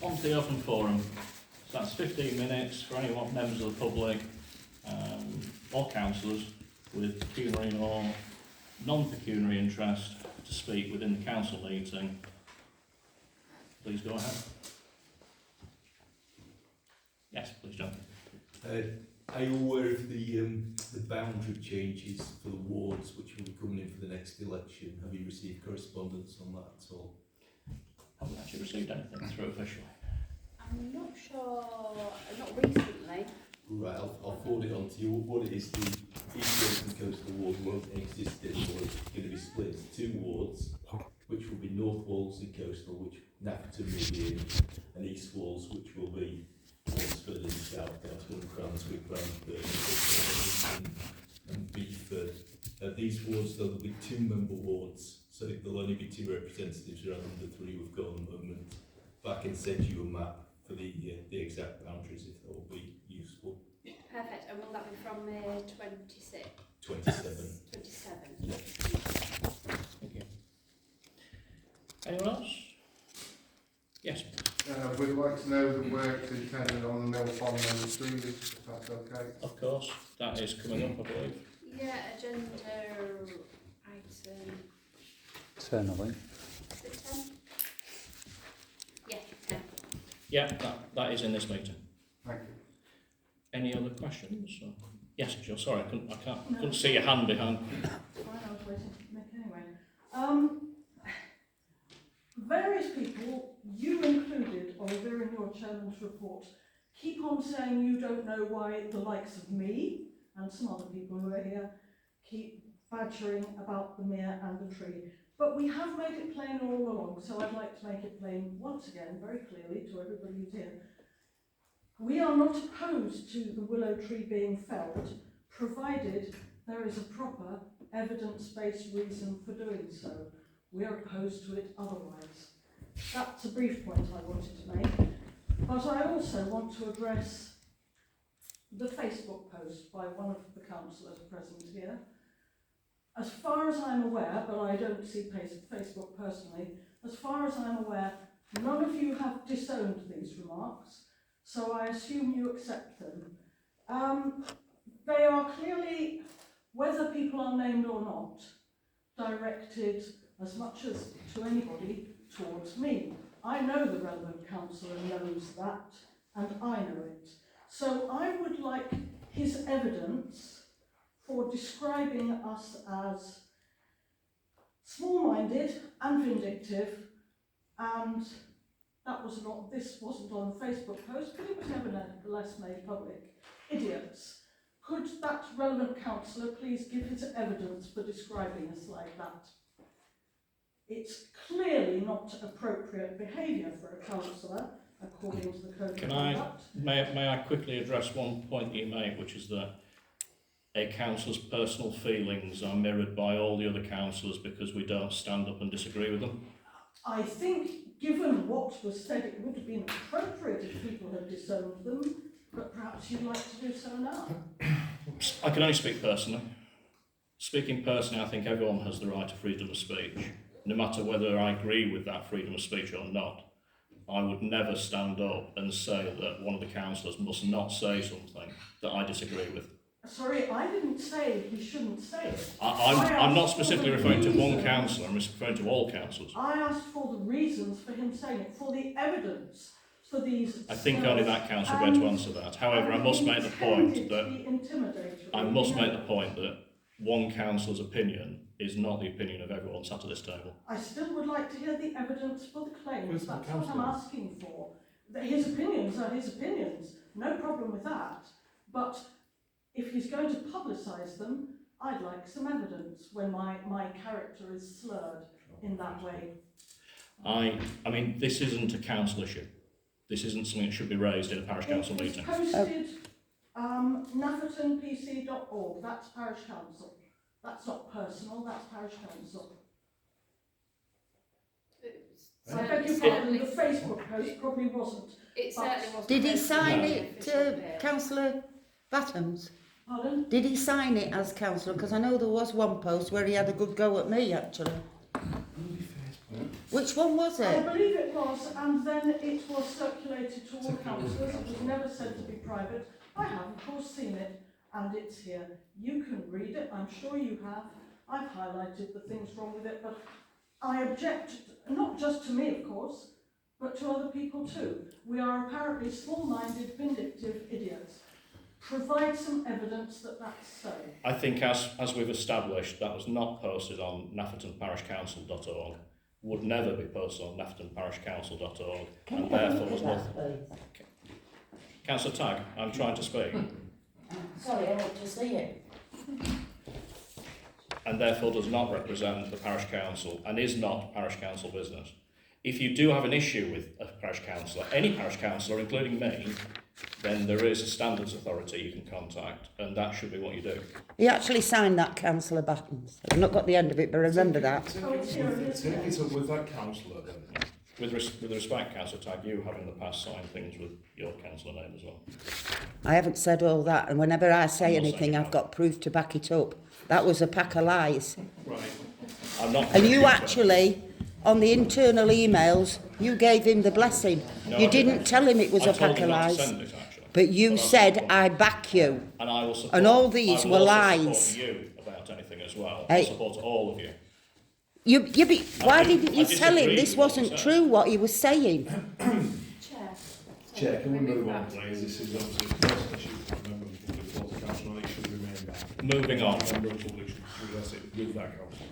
on to the open forum. So that's 15 minutes for anyone, members of the public, or councillors with pecuniary or non-pecuniary interest to speak within the council meeting. Please go ahead. Yes, please, John. Are you aware of the boundary changes for the wards which will be coming in for the next election? Have you received correspondence on that at all? Haven't actually received anything through officially. I'm not sure, not recently. Right, I'll forward it on to you. What it is, the East Wales and Coastal Ward won't exist anymore. It's going to be split into 2 wards, which will be North Wales and Coastal, which Nafferton will be in, and East Wales, which will be Wansford and South County, Cranswick, Cransford and Beeford. These wards, though, there'll be 2-member wards, so there'll only be 2 representatives rather than the 3 we've got at the moment. But I can send you a map for the exact boundaries if that will be useful. Perfect, and will that be from May 26? 27. 27. Yeah. Thank you. Anyone else? Yes. We'd like to know the works intended on the Mill Pond number 3, if that's okay. Of course, that is coming up, I believe. Yeah, agenda item 10, I think. is it 10? Yeah, 10. Yeah, that is in this meeting. Thank you. Any other questions? Or? Yes, Jill. Sorry, I couldn't see your hand behind. Fine, I was waiting for Mick anyway. Various people, you included, Oliver, in your chairman's report, keep on saying you don't know why the likes of me and some other people who are here keep badgering about the mere and the tree. But we have made it plain all along, so I'd like to make it plain once again, very clearly, to everybody who's here. We are not opposed to the willow tree being felled, provided there is a proper evidence-based reason for doing so. We are opposed to it otherwise. That's a brief point I wanted to make. But I also want to address the Facebook post by one of the councillors present here. As far as I'm aware, but I don't see Facebook personally, as far as I'm aware, none of you have disowned these remarks, so I assume you accept them. They are clearly, whether people are named or not, directed as much as to anybody towards me. I know the relevant councillor knows that, and I know it. So I would like his evidence for describing us as small-minded and vindictive, and this wasn't on the Facebook post, but it was nevertheless made public. Idiots. Could that relevant councillor please give his evidence for describing us like that? It's clearly not appropriate behaviour for a councillor, according to the Code of Conduct. May I quickly address one point you made, which is that a councillor's personal feelings are mirrored by all the other councillors because we don't stand up and disagree with them? I think, given what was said, it would have been appropriate if people had disowned them, but perhaps you'd like to do so now. I can only speak personally. Speaking personally, I think everyone has the right to freedom of speech. No matter whether I agree with that freedom of speech or not, I would never stand up and say that one of the councillors must not say something that I disagree with. Sorry, I didn't say he shouldn't say it. I'm not specifically referring to one councillor, I'm referring to all councillors. I asked for the reasons for him saying it, for the evidence for these. I think only that councillor will be able to answer that. However, I must make the point that one councillor's opinion is not the opinion of everyone sat at this table. I still would like to hear the evidence for the claims. That's what I'm asking for. That his opinions are his opinions. No problem with that. But if he's going to publicise them, I'd like some evidence when my character is slurred in that way. I mean, this isn't a council issue. This isn't something that should be raised in a parish council meeting. It's posted naffertonpc.org. That's parish council. That's not personal, that's parish council. I beg your pardon, the Facebook post probably wasn't. It certainly wasn't. Did he sign it, Councillor Battens? Pardon? Did he sign it as councillor? Because I know there was one post where he had a good go at me, actually. Which one was I it? believe it was, and then it was circulated to all councillors. It was never said to be private. I have, of course, seen it, and it's here. You can read it, I'm sure you have. I've highlighted the things wrong with it, but I object, not just to me, of course, but to other people too. We are apparently small-minded, vindictive idiots. Provide some evidence that that's so. I think as we've established, that was not posted on naffertonparishcouncil.org, would never be posted on naffertonparishcouncil.org, and therefore was not... Councillor Tagg, I'm trying to speak. Sorry, I want to see it. And therefore does not represent the parish council and is not parish council business. If you do have an issue with a parish councillor, any parish councillor, including me, then there is a standards authority you can contact, and that should be what you do. He actually signed that, Councillor Battens. I've not got the end of it, but remember that. Oh, it's here, it is Take there. it up with that councillor then. With respect, Councillor Tagg, you have in the past signed things with your councillor name as well. I haven't said all that, and whenever I say I'm not anything, saying I've that. got proof to back it up. That was a pack of lies. Right. I'm not... And you actually, on the internal emails, you gave him the blessing. No, You I didn't tell him it was I a told pack him of not to lies. send it, actually. But you But said, I back you. And I will support... And all these I were will lies. also support you about anything as well. Hey. I support all of you. Why I didn't you tell him disagree this with what wasn't he said. true, what he was saying? Chair. Chair, can we move on, please? This is obviously a personal issue for a member of the public authority council, and it should remain that. Moving on. A member of the public should address it with that council.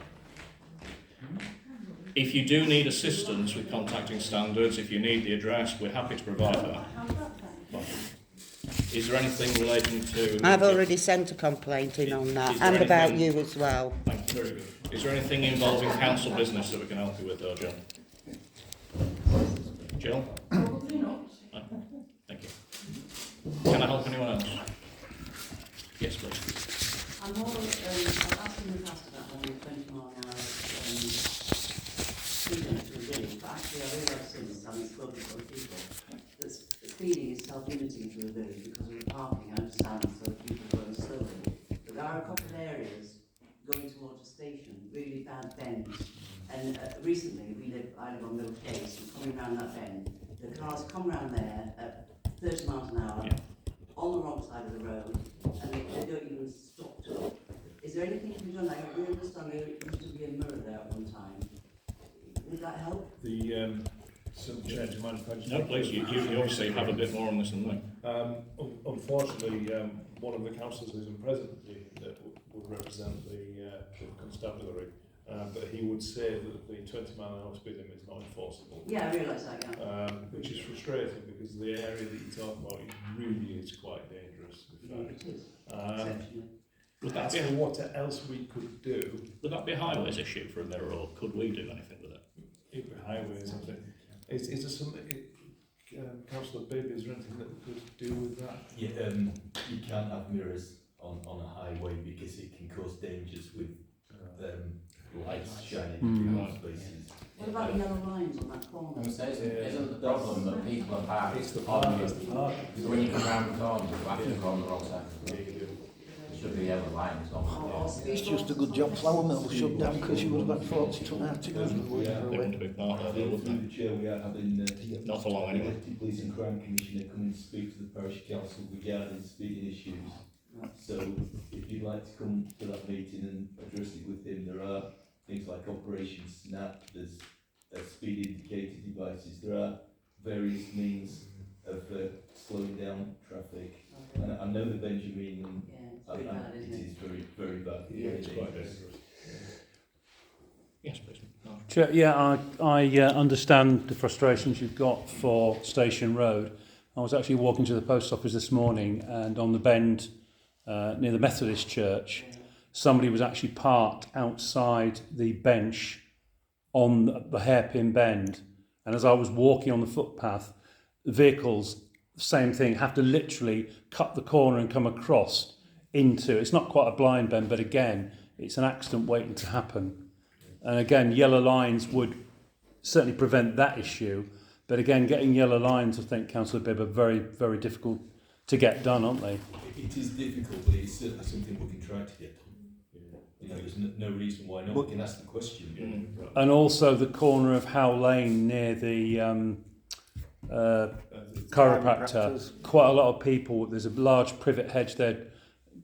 If you do need assistance with contacting standards, if you need the address, we're happy to provide that. How's that then? Is there anything relating to... I've already sent a complaint in on that, Is there and about anything- you as well. Thank you. Very good. Is there anything involving council business that we can help you with, though, Jill? Jill? Probably not. Thank you. Can I help anyone else? Yes, please. I'm more, I've asked in the past about having a 20-mile-an-hour speed limit to a village, but actually I realise since, having spoken to other people, that speeding is self-limiting to a village because of the parking, I understand, so people going slowly. But there are a couple of areas going towards the station, really bad bends, and recently I live on Mill Case, and coming round that bend, the cars come round there at 30 miles an hour, Yeah. on the wrong side of the road, and they don't even stop to look. Is there anything to be done? I really understand there used to be a mirror there at one time. Would that help? The, Chair, do you mind if I just... No, please, you obviously have a bit more on this than me. Unfortunately, one of the councillors who isn't present that would represent the constabulary, but he would say that the 20-mile-an-hour speed limit is not enforceable. Yeah, I realise that, yeah. Which is frustrating because the area that you talk about really is quite dangerous. It is, exceptionally. Would that As be to what else we could do, a highways issue for a mirror, or could we do anything with it? if the highways, I think, is there something, Councillor Baby, is there anything that we could do with that? Yeah, you can't have mirrors on a highway because it can cause dangers with lights shining through those places. What about the yellow lines on that corner? Isn't the problem that people are parked It's the on park, you? it's the park. So when you come round the corner, you have to go on the wrong side. There should be yellow lines on there. It's Just a good job Flower Mill was shut down because you would have had 40 tonne articles. They wouldn't be part of it, would Through they? the chair, we are having Not for long, anyway. Deputy Police and Crime Commissioner coming to speak to the parish council regarding speeding issues. So if you'd like to come to that meeting and address it with him, there are things like Operation Snap, there's speed indicator devices, there are various means of slowing down traffic. And I know the Benjamin, Yeah, it's pretty bad, it isn't is it? very, very bad. Yeah, it's quite dangerous. Yes, please. No. Chair, yeah, I understand the frustrations you've got for Station Road. I was actually walking to the post office this morning, and on the bend near the Methodist Church, somebody was actually parked outside the bench on the hairpin bend. And as I was walking on the footpath, the vehicles, same thing, have to literally cut the corner and come across into, it's not quite a blind bend, but again, it's an accident waiting to happen. And again, yellow lines would certainly prevent that issue. But again, getting yellow lines, I think, Councillor Bibb, are very, very difficult to get done, aren't they? It is difficult, but it's certainly something we can try to get done. You know, there's no reason why not. We can ask the question. And also the corner of Howe Lane near the chiropractor. Quite a lot of people. There's a large privet hedge there.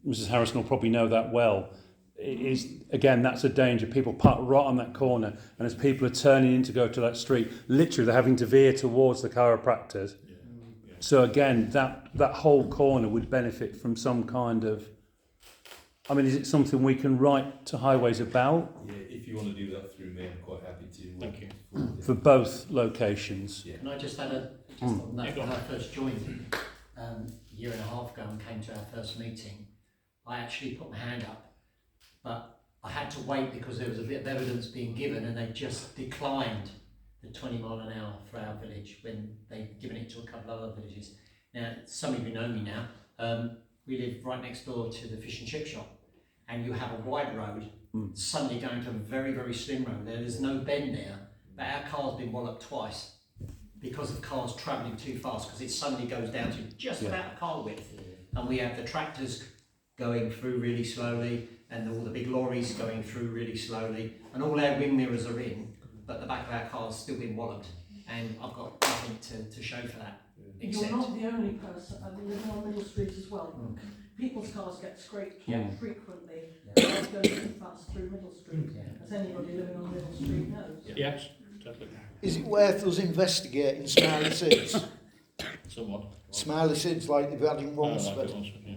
Mrs. Harrison will probably know that well. It is, again, that's a danger. People park right on that corner, and as people are turning in to go to that street, literally they're having to veer towards the chiropractors. So again, that whole corner would benefit from some kind of. I mean, is it something we can write to Highways about? Yeah, if you want to do that through me, I'm quite happy to. Thank you. For both locations. Yeah. Can I just add on that, when I first joined a year and a half ago and came to our first meeting, I actually put my hand up, but I had to wait because there was a bit of evidence being given and they just declined the 20 mile an hour for our village when they'd given it to a couple of other villages. Now, some of you know me now, we live right next door to the fish and chip shop, and you have a wide road suddenly going to a very, very slim road. There's no bend there, but our car's been walloped twice because of cars travelling too fast, because it suddenly goes down to just about a car width. And we have the tractors going through really slowly, and all the big lorries going through really slowly, and all our wing mirrors are in, but the back of our car's still been walloped, and I've got nothing to show for that. You're not the only person. I live on Middle Street as well. People's cars get scraped frequently. Cars go too fast through Middle Street, as anybody living on Middle Street knows. Yes, totally. Is it worth us investigating Smiley Sids? Somewhat. Smiley Sids like they've had in Like Wansford? it was, yeah.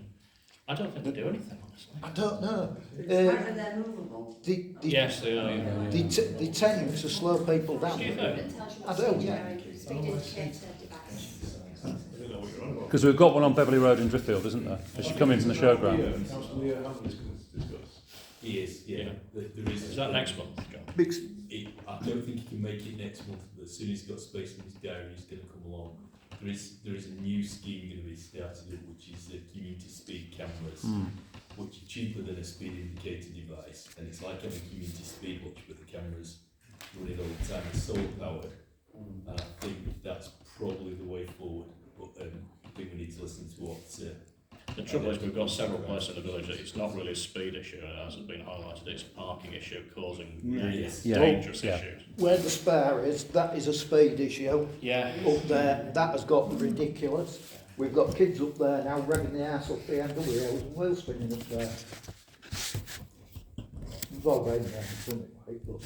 I don't think they do anything, honestly. I don't know. Apparently they're movable. Yes, they are. Yeah. They tend to slow people down. Do you think? It tells you I what do, speed yeah. you're going, speed indicator device. I don't know what you're on about. Because we've got one on Beverley Road in Driffield, isn't there? As you come into the showground. Yeah, Councillor Leah Hamlin's going to discuss. He is, yeah. There is. Is that next month, John? I don't think he can make it next month, but as soon as he's got space in his diary, he's going to come along. There is a new scheme going to be started up, which is community speed cameras, which are cheaper than a speed indicator device, and it's like having community speed watch, but the cameras running all the time, it's solar powered, and I think that's probably the way forward. But I think we need to listen to what. The trouble is we've got several places in the village that it's not really a speed issue, as has been highlighted, it's a parking issue causing really dangerous issues. Where the spare is, that is a speed issue. Yeah. Up there, that has got ridiculous. We've got kids up there now revving the ass up the end of the wheels and wheel spinning up there. We've all been there, haven't we? But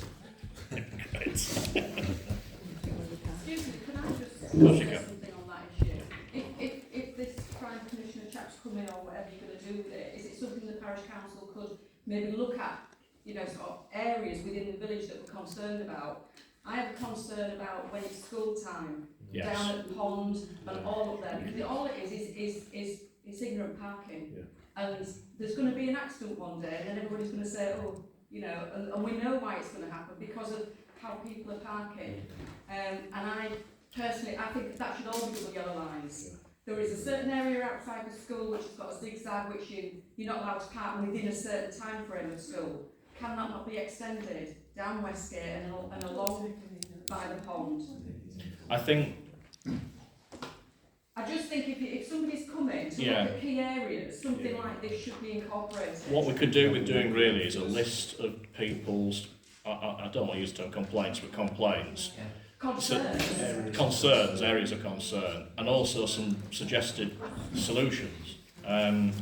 Excuse me, can I just Of course you say can. something on that issue? If this crime commissioner chap's coming or whatever you're going to do with it, is it something the parish council could maybe look at, you know, sort of areas within the village that we're concerned about? I have a concern about when it's school time, down at the pond and all of that, because all it is ignorant parking. And there's going to be an accident one day, and then everybody's going to say, oh, you know, and we know why it's going to happen because of how people are parking. And I personally, I think that should all be double yellow lines. There is a certain area outside the school which has got a zigzag which you're not allowed to park within a certain time frame of school. Can that not be extended down Westgate and along by the pond? I think. I just think if somebody's coming to look at key areas, something like this should be incorporated. What we could do with doing really is a list of people's, I don't want to use the term complaints, but complaints. Concerns, areas of concern, and also some suggested solutions. I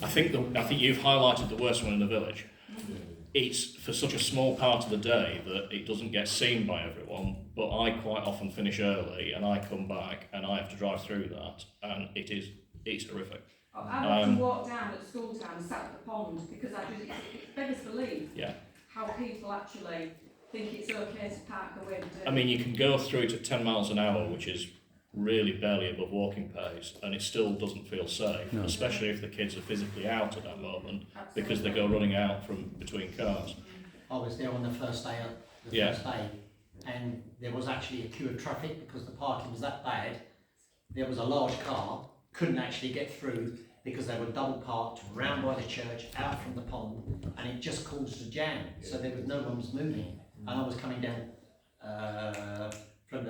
think you've highlighted the worst one in the village. It's for such a small part of the day that it doesn't get seen by everyone, but I quite often finish early and I come back and I have to drive through that, and it's horrific. I have to walk down at school time and sat at the pond because it beggars belief how people actually think it's okay to park the way they do. I mean, you can go through to 10 miles an hour, which is really barely above walking pace, and it still doesn't feel safe, especially if the kids are physically out at that moment because they go running out from between cars. I was there on the first day, and there was actually a queue of traffic because the parking was that bad. There was a large car, couldn't actually get through because they were double parked round by the church, out from the pond, and it just caused a jam, so there was no one was moving. And I was coming down from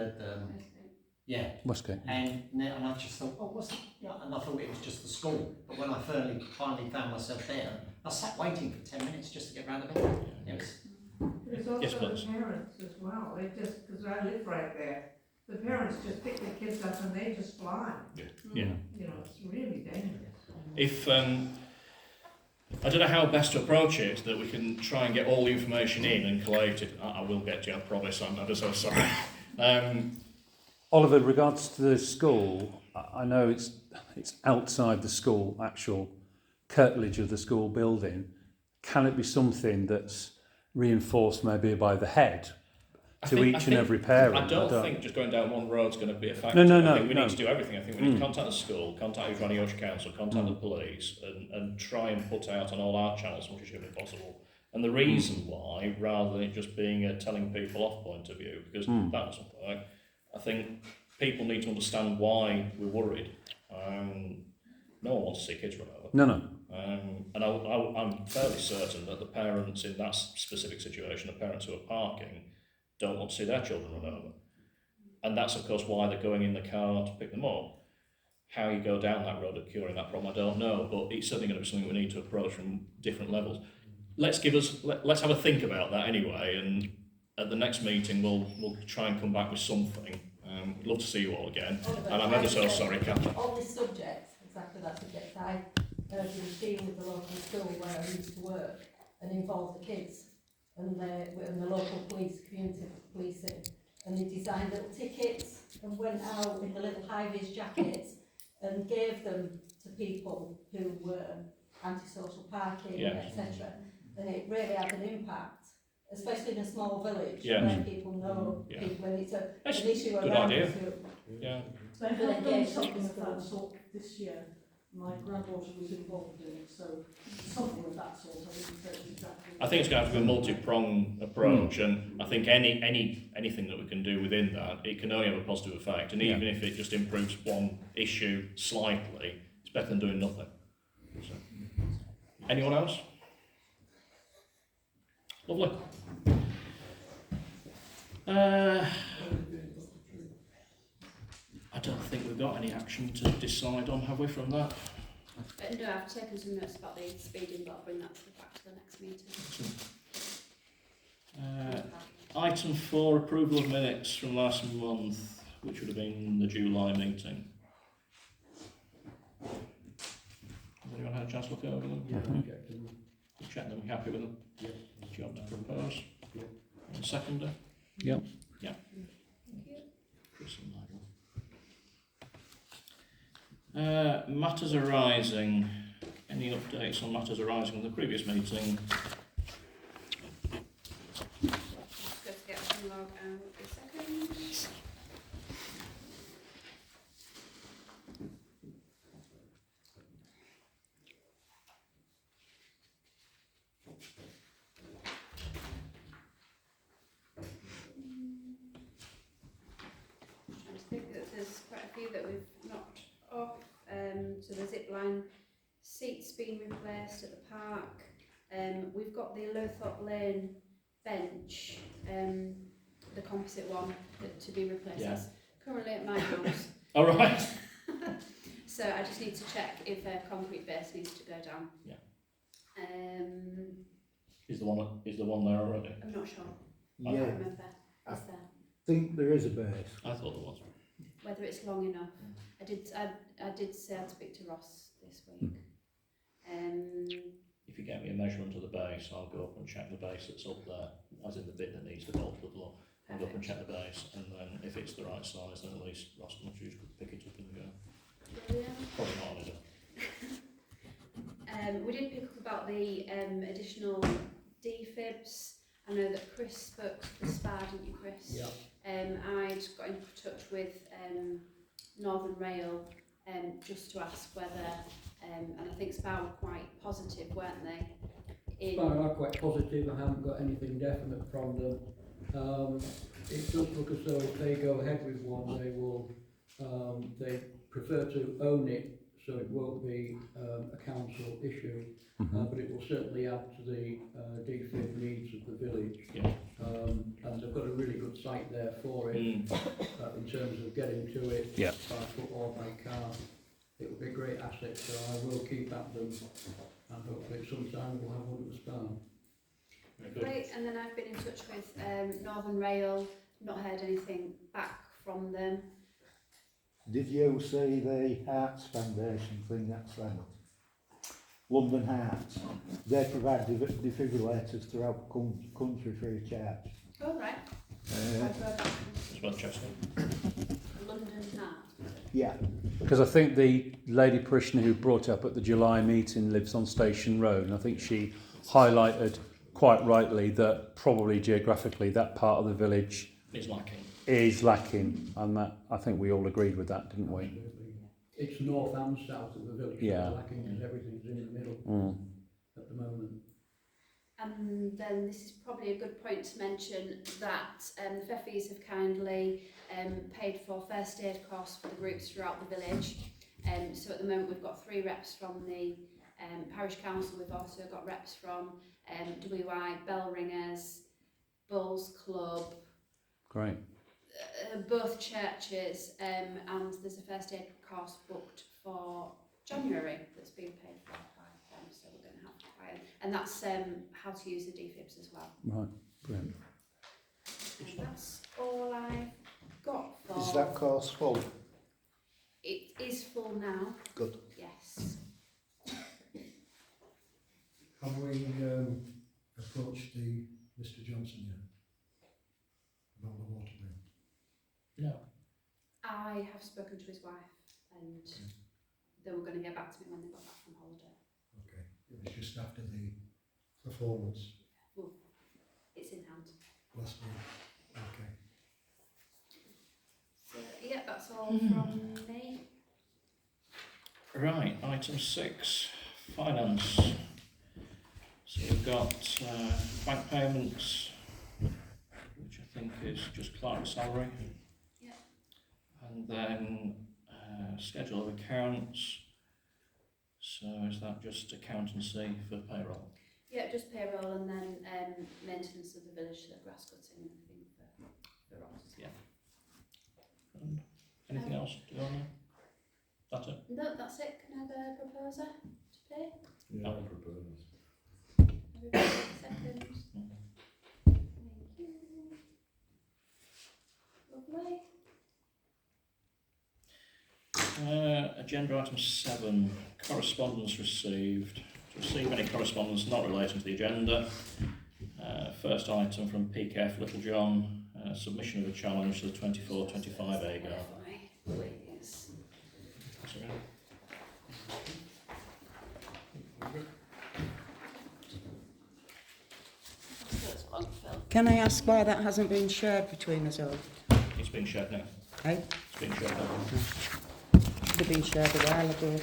Westgate. And I just thought, oh, what's that? Yeah, and I thought it was just the school. But when I finally found myself there, I sat waiting for 10 minutes just to get round the bend. It was, There's also Yes, please. the parents as well. They just, because I live right there, the parents just pick their kids up and they just fly. Yeah. You know, it's really dangerous. If I don't know how best to approach it, that we can try and get all the information in and collate it. I will get to you, I promise. I'm ever so sorry. Oliver, in regards to the school, I know it's outside the school, actual curtilage of the school building. Can it be something that's reinforced maybe by the head to each and every parent? I don't think just going down one road is going to be a factor. No, I think we need to do everything. I think we need to contact the school, contact Ronnie Ocean Council, contact the police, and try and put out on all our channels as much as humanly possible. And the reason why, rather than it just being a telling people off point of view, because that doesn't work, I think people need to understand why we're worried. No one wants to see kids run over. No. And I'm fairly certain that the parents in that specific situation, the parents who are parking, don't want to see their children run over. And that's, of course, why they're going in the car to pick them up. How you go down that road of curing that problem, I don't know, but it's certainly going to be something we need to approach from different levels. Let's have a think about that anyway, and at the next meeting we'll try and come back with something. We'd love to see you all again, and I'm ever so sorry, Catherine. On this subject, exactly that subject, I did a team with the local school where I used to work and involved the kids and the local police, community policing, and they designed little tickets and went out in the little high-vis jackets and gave them to people who were antisocial parking, etc. And it really had an impact, especially in a small village where people know people, and it's an issue around us. They have done something of that sort this year. My granddaughter was involved in it, so something of that sort. I wouldn't say it's exactly. I think it's going to have to be a multi-pronged approach, and I think anything that we can do within that, it can only have a positive effect. And even if it just improves one issue slightly, it's better than doing nothing. So. Anyone else? Lovely. I don't think we've got any action to decide on, have we, from that? No, I've taken some notes about the speeding, but I'll bring that back to the next meeting. Item 4, approval of minutes from last month, which would have been the July meeting. Has anyone had a chance to look over them? Yeah, Check them, happy with them? Yeah. Do you want to propose? Yeah. And seconder? Yeah. Yeah. Thank you. Chris and Nigel. Matters arising. Any updates on matters arising in the previous meeting? Just go to get some log out a second. I think that there's quite a few that we've knocked off. So the zipline seats being replaced at the park. We've got the Lothrop Lane bench, the composite one, to be replaced. Yeah. That's currently at my house. All right. So I just need to check if a concrete base needs to go down. Yeah. Is the one there already? I'm not sure. Yeah. I can't remember. I Is there? think there is a base. I thought there was. Whether it's long enough. I did say I'd speak to Ross this week. If you get me a measurement of the base, I'll go up and check the base that's up there, as in the bit that needs to bolt to the floor. I'll go up and check the base, and then if it's the right size, then at least Ross can choose to pick it up and go. Probably not, is it? We did pick up about the additional defibs. I know that Chris spoke to the SPA, didn't you, Chris? Yeah. I'd got in touch with Northern Rail just to ask whether, and I think SPA were quite positive, weren't they? SPA are quite positive. I haven't got anything definite from them. It does look as though if they go ahead with one, they will. They prefer to own it, so it won't be a council issue. But it will certainly add to the defib needs of the village. Yeah. And they've got a really good site there for it in terms of getting to it by foot or by car. it would be a great asset, so I will keep at them, and hopefully sometime we'll have one at the Span. Great, and then I've been in touch with Northern Rail, not heard anything back from them. Did you see the Hearts Foundation thing that's London Hearts? They provide defibrillators throughout the country free of charge. Oh, right. I've heard that. It's worth checking. London Heart. Yeah. Because I think the lady parishioner who brought it up at the July meeting lives on Station Road, and I think she highlighted quite rightly that probably geographically that part of the village is lacking, and that I think we all agreed with that, didn't we? It's north and south of the village, Yeah. lacking because everything's in the middle at the moment. And then this is probably a good point to mention that the Feffys have kindly paid for first aid costs for the groups throughout the village. So at the moment we've got 3 reps from the parish council. We've also got reps from WI, Bell Ringers, Bulls Club. Great. Both churches, and there's a first aid course booked for January that's being paid for by them, so we're going to have to buy it. And that's how to use the defibs as well. Right, brilliant. And that's all I've got for... Is that course full? It is full now. Good. Yes. Have we approached Mr Johnson yet about the water bill? No. I have spoken to his wife, and they were going to get back to me when they got back from holiday. Okay, it was just after the performance Well, it's in hand. last week. Okay. So yeah, that's all from me. Right, item 6, finance. So we've got bank payments, which I think is just clerk's salary. Yeah. And then schedule of accounts. So is that just accountancy for payroll? Yeah, just payroll and then maintenance of the village, so grass cutting and everything for Ross. Yeah. And anything else to go on there? That's it? No, that's it. Can I have a proposer to pay? Yeah, I propose. Everybody second. Thank you. Lovely. Agenda item 7, correspondence received. To receive any correspondence not relating to the agenda. First item from PKF Littlejohn, submission of a challenge to the 24-25 AGAR. Please. Can I ask why that hasn't been shared between us all? It's been shared now. Eh? It's been shared now. Should have been shared a while ago.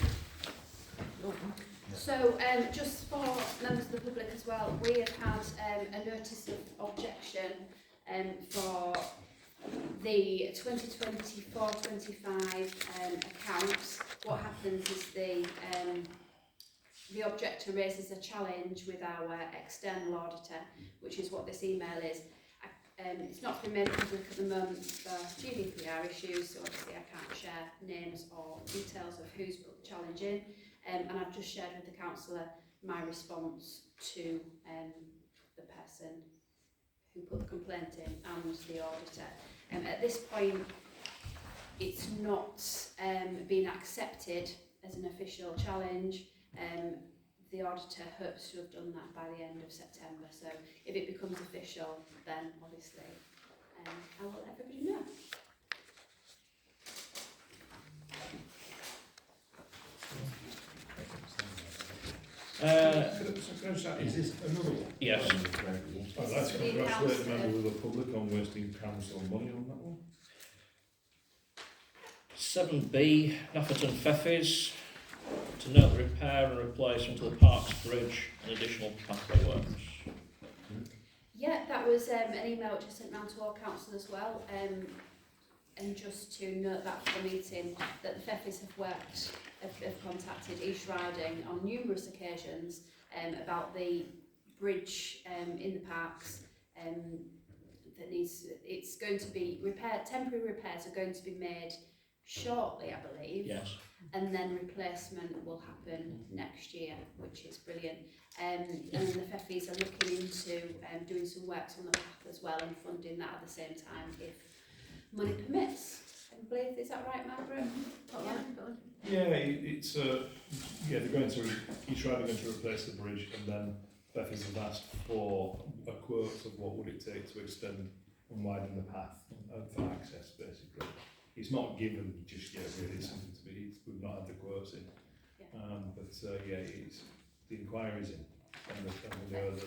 So, just for members of the public as well, we have had a notice of objection for the 2024-25 accounts. What happens is the objector raises a challenge with our external auditor, which is what this email is. It's not been made public at the moment for GDPR issues, so obviously I can't share names or details of who's put the challenge in. And I've just shared with the councillor my response to the person who put the complaint in and the auditor. At this point, it's not been accepted as an official challenge. The auditor hopes to have done that by the end of September. So if it becomes official, then obviously I will let everybody know. Is this another one? Yes. I'd like to congratulate members of the public on wasting council money on that one. 7B, Nafferton Feffys, to note the repair and replacement of the Parks Bridge and additional pathway works. Yeah, that was an email which I sent round to all council as well. And just to note that for the meeting, that the Feffys have contacted East Riding on numerous occasions about the bridge in the parks that needs, it's going to be repaired, temporary repairs are going to be made shortly, I believe. Yes. And then replacement will happen next year, which is brilliant. And then the Feffys are looking into doing some works on the path as well and funding that at the same time if money permits. I believe, is that right, Margaret? Yeah, it's they're going to each rider going to replace the bridge, and then Bethany's have asked for a quote of what would it take to extend and widen the path for access, basically. It's not given just yet, really. It's something to be. We've not had the quotes in, it's the inquiries in.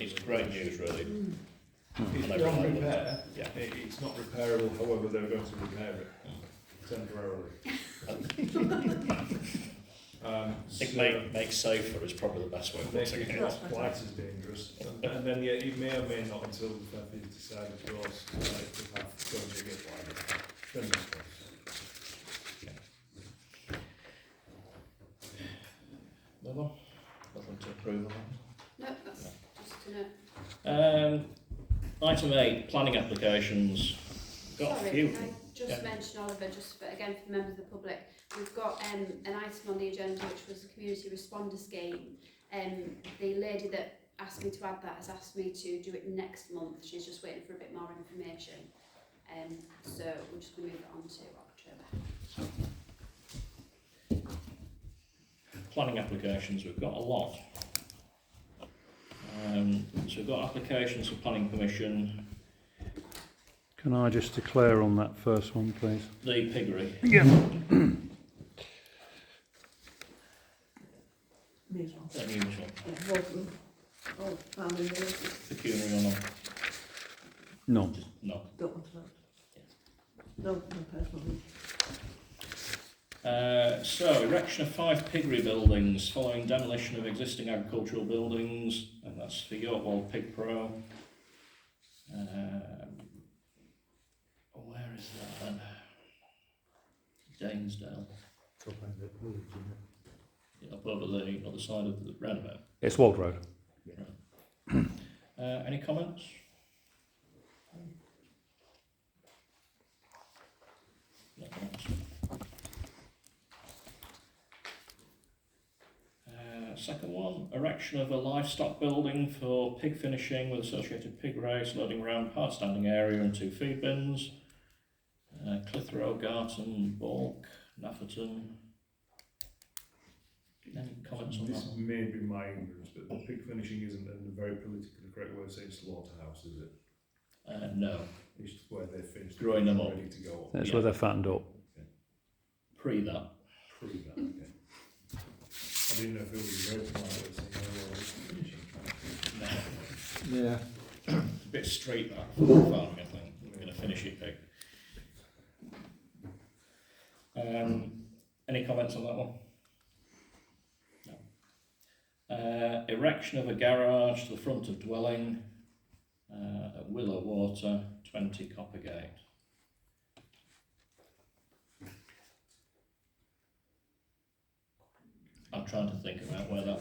It's great news, really. It's beyond repair. Yeah. It's not repairable. However, they're going to repair it temporarily. I think make safer is probably the best way of putting it. It's not quite as dangerous. And then, it may or may not until the Feffys decide, of course, if the path goes to get wider. Then of course. Another? Nothing to approve of that? No, that's just to know. Item 8, planning applications. Got Sorry, a few. can I just mention, Oliver, just for, again for the members of the public, we've got an item on the agenda which was the community responder scheme. The lady that asked me to add that has asked me to do it next month. She's just waiting for a bit more information. So we're just going to move it on to October. Planning applications, we've got a lot. So we've got applications for planning permission. Can I just declare on that first one, please? The piggery. Yeah. Me as well. That new one. Yeah, vote. Oh, family related. Pecuniary or not? No. No. Don't want to vote. No, no personal reason. So, erection of 5 piggery buildings following demolition of existing agricultural buildings, and that's for Yorkwold Pig Pro. Where is that then? Danesdale. Up over the other side of the roundabout. It's Wald Road. Any comments? No comments. Second one, erection of a livestock building for pig finishing with associated pig race, loading round, hard standing area and 2 feed bins. Clitheroe, Garton, Balk, Nafferton. Any comments on This that? may be my ignorance, but the pig finishing isn't in a very politically correct way of saying slaughterhouse, is it? No. It's where they're finished. Growing them up. Ready to go. That's where they're fattened up. Pre that. Pre that, okay. I didn't know if it was a very polite way of saying, finishing. No. Yeah. It's a bit straight that for farming, I think. We're going to finish it pig. Any comments on that one? No. Erection of a garage to the front of dwelling at Willow Water, 20 Coppergate. I'm trying to think about where that.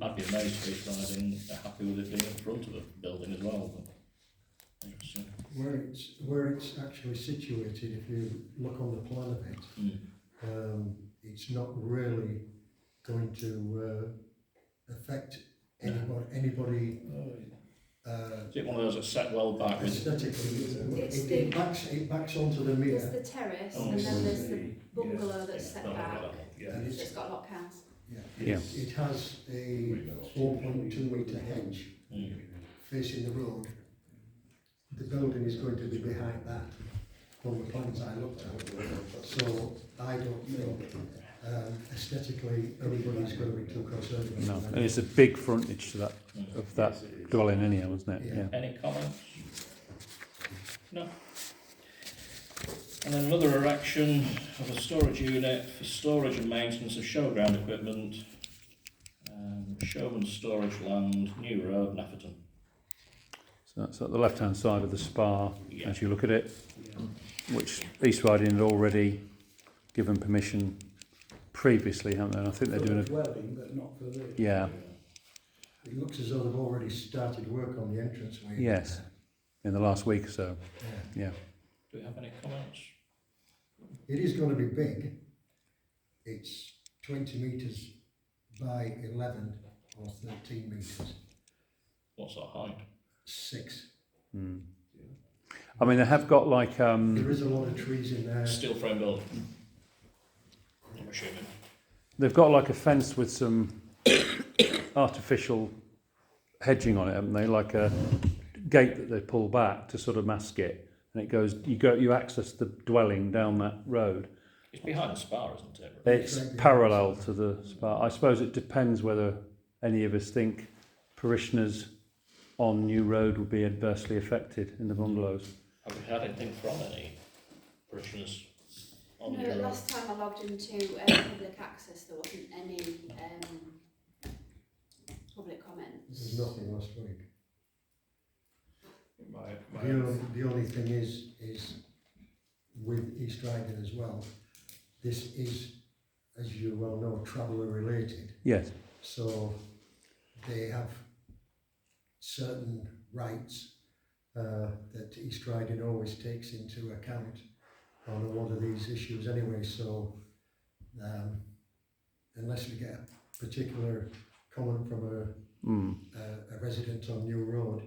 I'd be amazed if he's riding happy with it being in front of a building as well. But Where it's actually situated, if you look on the plan of it, it's not really going to affect anybody. Is it one of those that's set well back? Aesthetically, It's it backs onto the mirror. There's the terrace and then there's the bungalow that's set back. And It's got lock house. Yeah. It has a 4.2 metre hedge facing the road. The building is going to be behind that from the plans I looked at. So I don't think aesthetically everybody's going to be too concerned about No, that. and it's a big frontage to that of that dwelling anyhow, isn't it? Yeah. Any comments? No. And then another erection of a storage unit for storage and maintenance of showground equipment. Showman Storage Land, New Road, Nafferton. So that's at the left-hand side of the spa as you look at it, which East Riding had already given permission previously, haven't they? And I think they're doing a dwelling, but not for this. Yeah. It looks as though they've already started work on the entranceway. Yes, in the last week or so. Yeah. Do we have any comments? It is going to be big. It's 20 metres by 11 or 13 metres. What's that height? 6. Mm. I mean, they have got like There is a lot of trees in there. Steel frame building. I'm assuming. they've got like a fence with some artificial hedging on it, haven't they? Like a gate that they pull back to sort of mask it, and it goes. You access the dwelling down that road. It's behind the spa, isn't it? It's parallel to the spa. I suppose it depends whether any of us think parishioners on New Road would be adversely affected in the bungalows. Have we had anything from any parishioners on No, New Road? last time I logged into public access, there wasn't any public comments. There's nothing last week. My The only thing is with East Riding as well, this is, as you well know, traveller related. Yes. So they have certain rights that East Riding always takes into account on a lot of these issues anyway. So unless we get a particular comment from a resident on New Road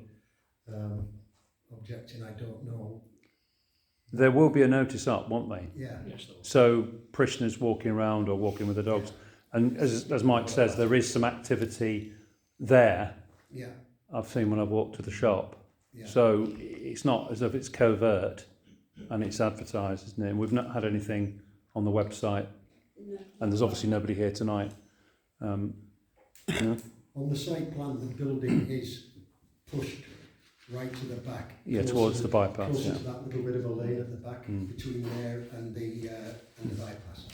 objecting, I don't know. There will be a notice up, won't they? Yeah. Yes, there will. So parishioners walking around or walking with the dogs, and as Mike says, there is some activity there. Yeah. I've seen when I've walked to the shop. Yeah. So it's not as if it's covert, and it's advertised, isn't it? And we've not had anything on the website, and there's obviously nobody here tonight. You know? On the site plan, the building is pushed right to the back. Yeah, towards the bypass. Closer Yeah. to that little bit of a lane at the back Mm. between there and the bypass.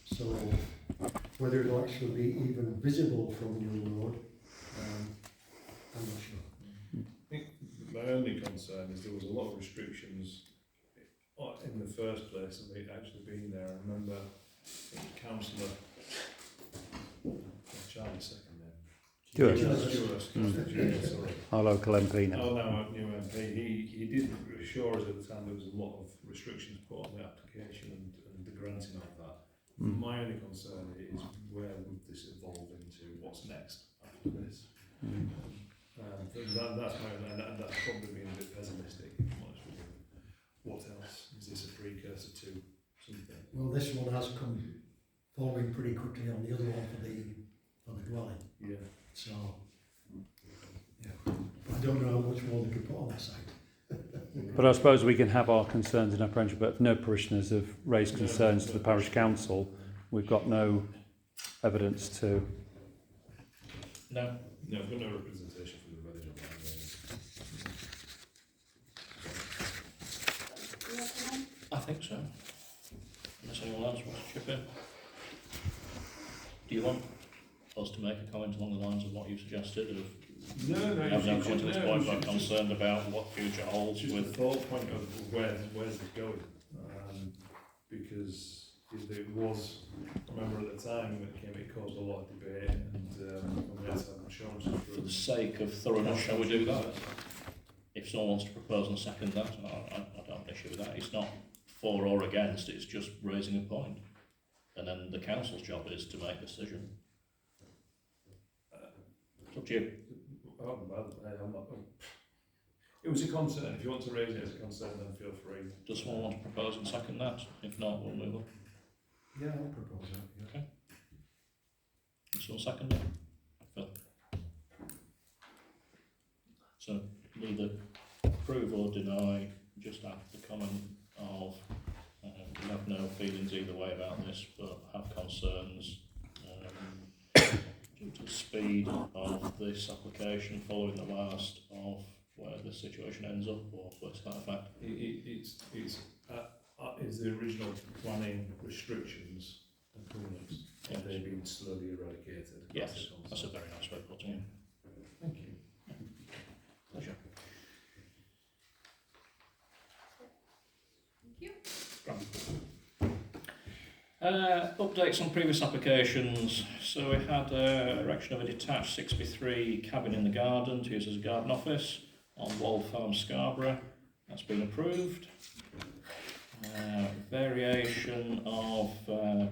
So whether it'll actually be even visible from New Road, I'm not sure. I think my only concern is there was a lot of restrictions in the first place of it actually being there. I remember Councillor Charlie second there. Stewart, sorry. Our local MP now. Oh no, our new MP. He did assure us at the time there was a lot of restrictions put on the application and the granting of that. Mm. My only concern is where would this evolve into? What's next after this? Mm. That's my and that's probably being a bit pessimistic. If I'm honest with you. What else is this a precursor to something? Well, this one has come following pretty quickly on the other one for the dwelling. Yeah. So, yeah, I don't know how much more they could put on that site. But I suppose we can have our concerns in our parish, but if no parishioners have raised concerns to the parish council, we've got no evidence to. No. No, we've got no representation from the village on that. I think so. Unless anyone else wants to chip in. Do you want us to make a comment along the lines of what you suggested? Of No, have no comment at this point, but concerned about what future holds just with. the thought point of where's it going? Because it was, I remember at the time when it came, it caused a lot of debate, and we had to have insurance. For the sake of thoroughness, shall we do that? If someone wants to propose and second that, I don't have an issue with that. It's not for or against, it's just raising a point. And then the council's job is to make a decision. It's up to you. It was a concern. If you want to raise it as a concern, then feel free. Does someone want to propose and second that? If not, we'll move on. Yeah, I'll propose that. Yeah. Okay. Someone second it? Phil. So either approve or deny, just add the comment of we have no feelings either way about this, but have concerns due to the speed of this application following the last of where the situation ends up, or what's that effect? It's the original planning restrictions and covenants, and they've been slowly eradicated. Yes, that's a very nice way of putting it. Thank you. Pleasure. Thank you. Updates on previous applications. So we had erection of a detached 6x3 cabin in the garden to use as a garden office on Wold Farm, Scarborough. That's been approved. variation of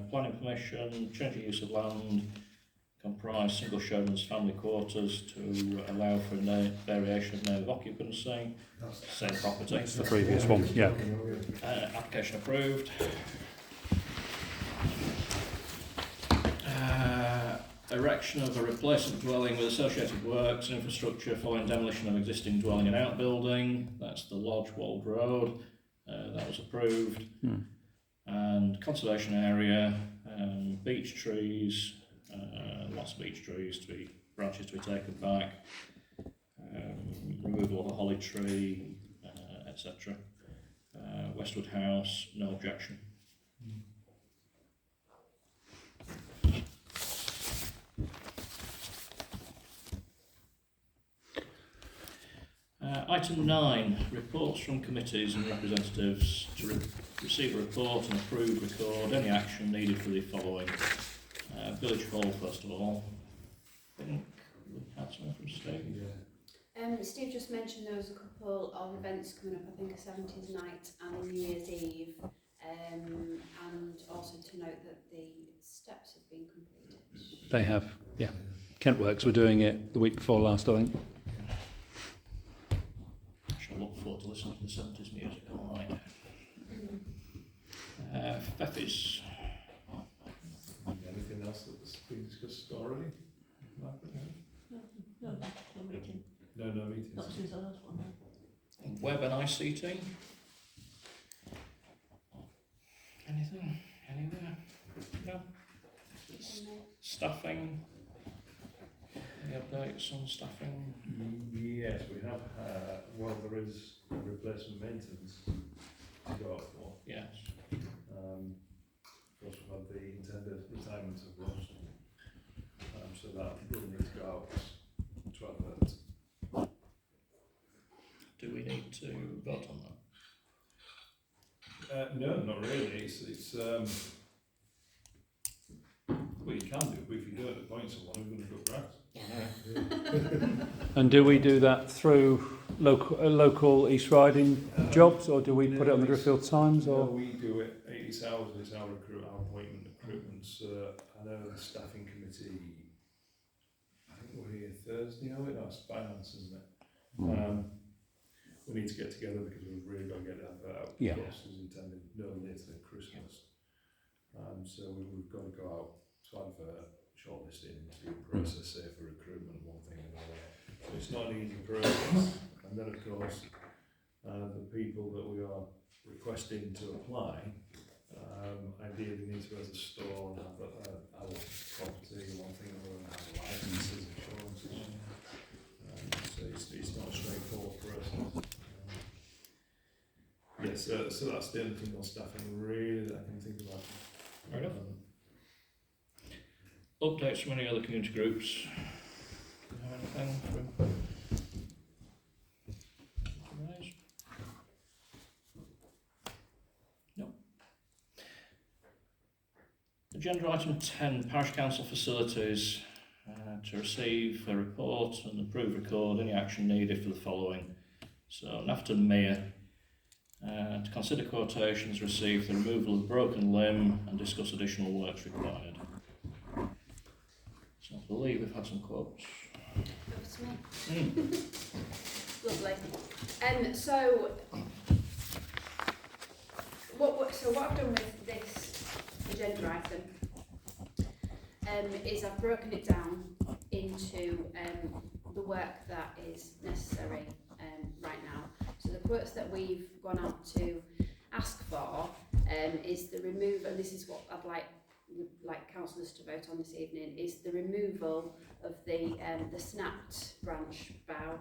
planning permission, change of use of land, comprise single showman's family quarters to allow for a variation of name of occupancy, same property. It's the previous one, yeah. Application approved. Erection of a replacement dwelling with associated works and infrastructure following demolition of existing dwelling and outbuilding. That's the Lodge Wold Road. That was approved. And conservation area, beech trees, lots of beech trees to be branches to be taken back, removal of a holly tree, etc. Westwood House, no objection. Item 9, reports from committees and representatives to receive a report and approve, record any action needed for the following. Village Hall, first of all. I think we had something from Steve. Steve just mentioned there was a couple of events coming up, I think a 70s night and a New Year's Eve, and also to note that the steps have been completed. They have, yeah. Kentworks were doing it the week before last, I think. I shall look forward to listening to the 70s music all night. Feffy's. Anything else that's been discussed already? No meeting. No meetings. Not since the last one. Web and ICT. Anything? Anywhere? No? Staffing? Any updates on staffing? Yes, we have. Well, there is replacement maintenance to go out for. Yes. Of course, we've had the intended retirement of Ross. So that will need to go out to advert. Do we need to vote on that? No, not really. It's well, you can do, but if you don't appoint someone, who's going to cut grass? And do we do that through local East Riding jobs, or do we put it on the Driffield Times? No, Or we do it. It's ours. It's our appointment recruitments. I know the staffing committee. I think we're here Thursday. No, it's finance, isn't it? We need to get together because we've really got to get that out. Yeah. Ross is intended no later than Christmas. So we've got to go out to advert, shortlisting, to process safer recruitment, one thing and another. So it's not an easy process. And then of course, the people that we are requesting to apply, ideally need to be able to store and have our property, one thing or another, and have licenses, insurances. So it's not a straightforward process. Yes, so that's the only thing on staffing really that I can think about. Fair enough. Updates from any other community groups? Do you have anything from guys? No. Agenda item 10, Parish Council facilities, to receive a report and approve, record any action needed for the following. So Nafton Mere, to consider quotations received for the removal of broken limb and discuss additional works required. So I believe we've had some quotes. Over to me. Lovely. So what I've done with this agenda item is I've broken it down into the work that is necessary right now. So the quotes that we've gone out to ask for is the remove, and this is what I'd like councillors to vote on this evening, is the removal of the snapped branch bough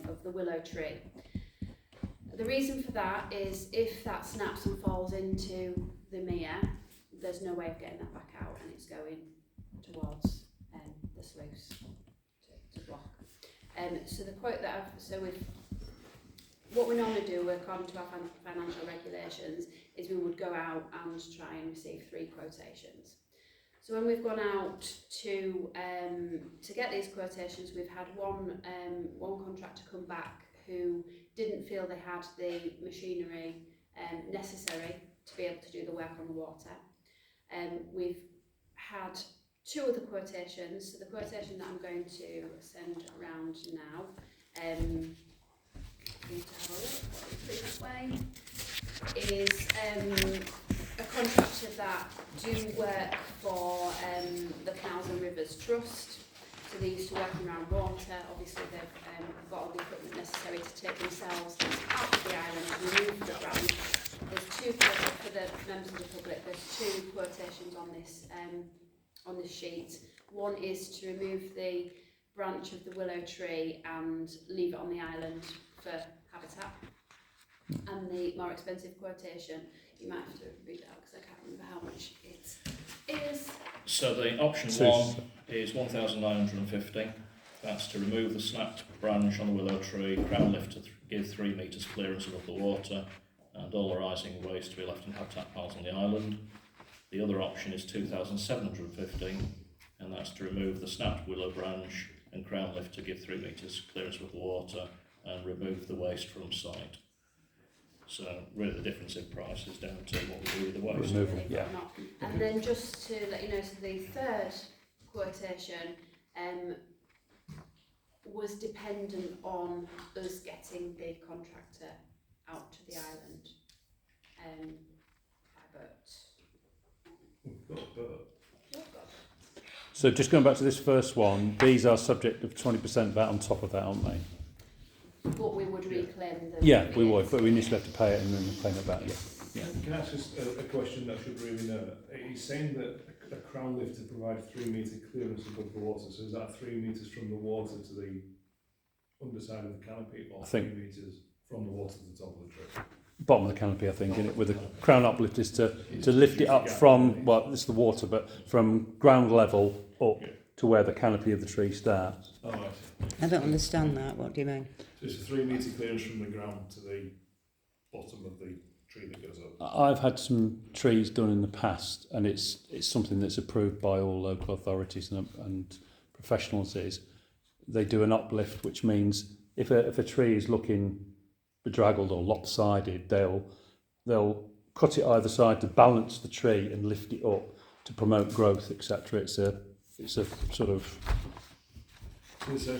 of the willow tree. The reason for that is if that snaps and falls into the mere, there's no way of getting that back out, and it's going towards the sluice to block. So the quote that what we normally do according to our financial regulations is we would go out and try and receive 3 quotations. So when we've gone out to get these quotations, we've had one contractor come back who didn't feel they had the machinery necessary to be able to do the work on the water. We've had 2 other quotations. So the quotation that I'm going to send around now, for you to have a look, put it this way, is a contractor that do work for the Canals and Rivers Trust. So they used to work around water. Obviously they've got all the equipment necessary to take themselves out of the island and remove the branch. There's 2 quotations for the members of the public. There's 2 quotations on this sheet. One is to remove the branch of the willow tree and leave it on the island for habitat. And the more expensive quotation, you might have to read it out because I can't remember how much it is. So the option 1 is 1,950. That's to remove the snapped branch on the willow tree, crown lift to give 3 metres clearance above the water, and all the rising waste to be left in habitat piles on the island. The other option is 2,750, and that's to remove the snapped willow branch and crown lift to give 3 metres clearance above the water and remove the waste from site. So really the difference in price is down to what we do with the waste. Removal, yeah. And then just to let you know, so the third quotation was dependent on us getting the contractor out to the island by boat. So just going back to this first one, these are subject of 20% VAT on top of that, aren't they? But we would reclaim them. Yeah, we would, but we initially have to pay it and then claim it back, yeah. Can I ask just a question that I should really know? He's saying that a crown lift to provide 3 metre clearance above the water, so is that 3 metres from the water to the underside of the canopy, or 3 metres from the water to the top of the tree? Bottom of the canopy, I think, innit? With the crown uplift is to lift it up from, well, this is the water, but from ground level up to where the canopy of the tree starts. Oh, right. I don't understand that. What do you mean? So it's a 3 metre clearance from the ground to the bottom of the tree that goes up. I've had some trees done in the past, and it's something that's approved by all local authorities and professionals. Is they do an uplift, which means if a tree is looking bedraggled or lopsided, they'll cut it either side to balance the tree and lift it up to promote growth, etc. It's a sort of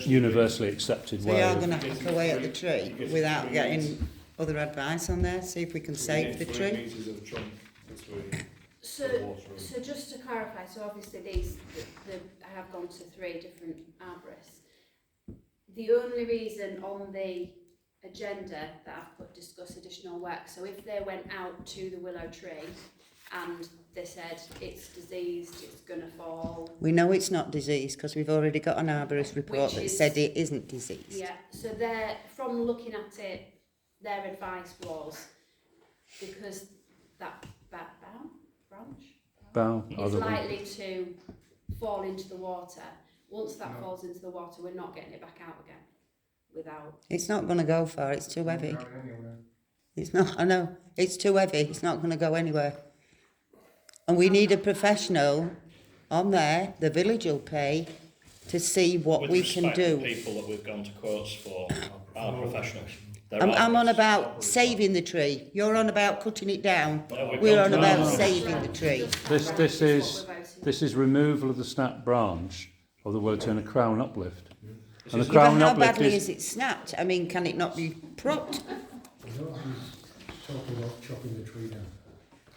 universally accepted So way. you are going to hack away at the tree without getting other advice on there, see if we can save the tree. So just to clarify, so obviously I have gone to 3 different arborists. The only reason on the agenda that I've put discuss additional work, so if they went out to the willow tree and they said it's diseased, it's going to fall. We know it's not diseased because we've already got an arborist report that said it isn't diseased. Yeah, so from looking at it, their advice was because that branch is likely to fall into the water. Once that falls into the water, we're not getting it back out again without. It's not going to go far, it's too heavy. It's not, I know, it's too heavy, it's not going to go anywhere. And we need a professional on there, the village will pay, to see what we can do. The people that we've gone to quotes for are professionals. I'm on about saving the tree. You're on about cutting it down. We're on about saving the tree. This is removal of the snapped branch of the willow tree and a crown uplift. And the But crown how uplift badly is it snapped? I mean, can it not be propped? Talking about chopping the tree down.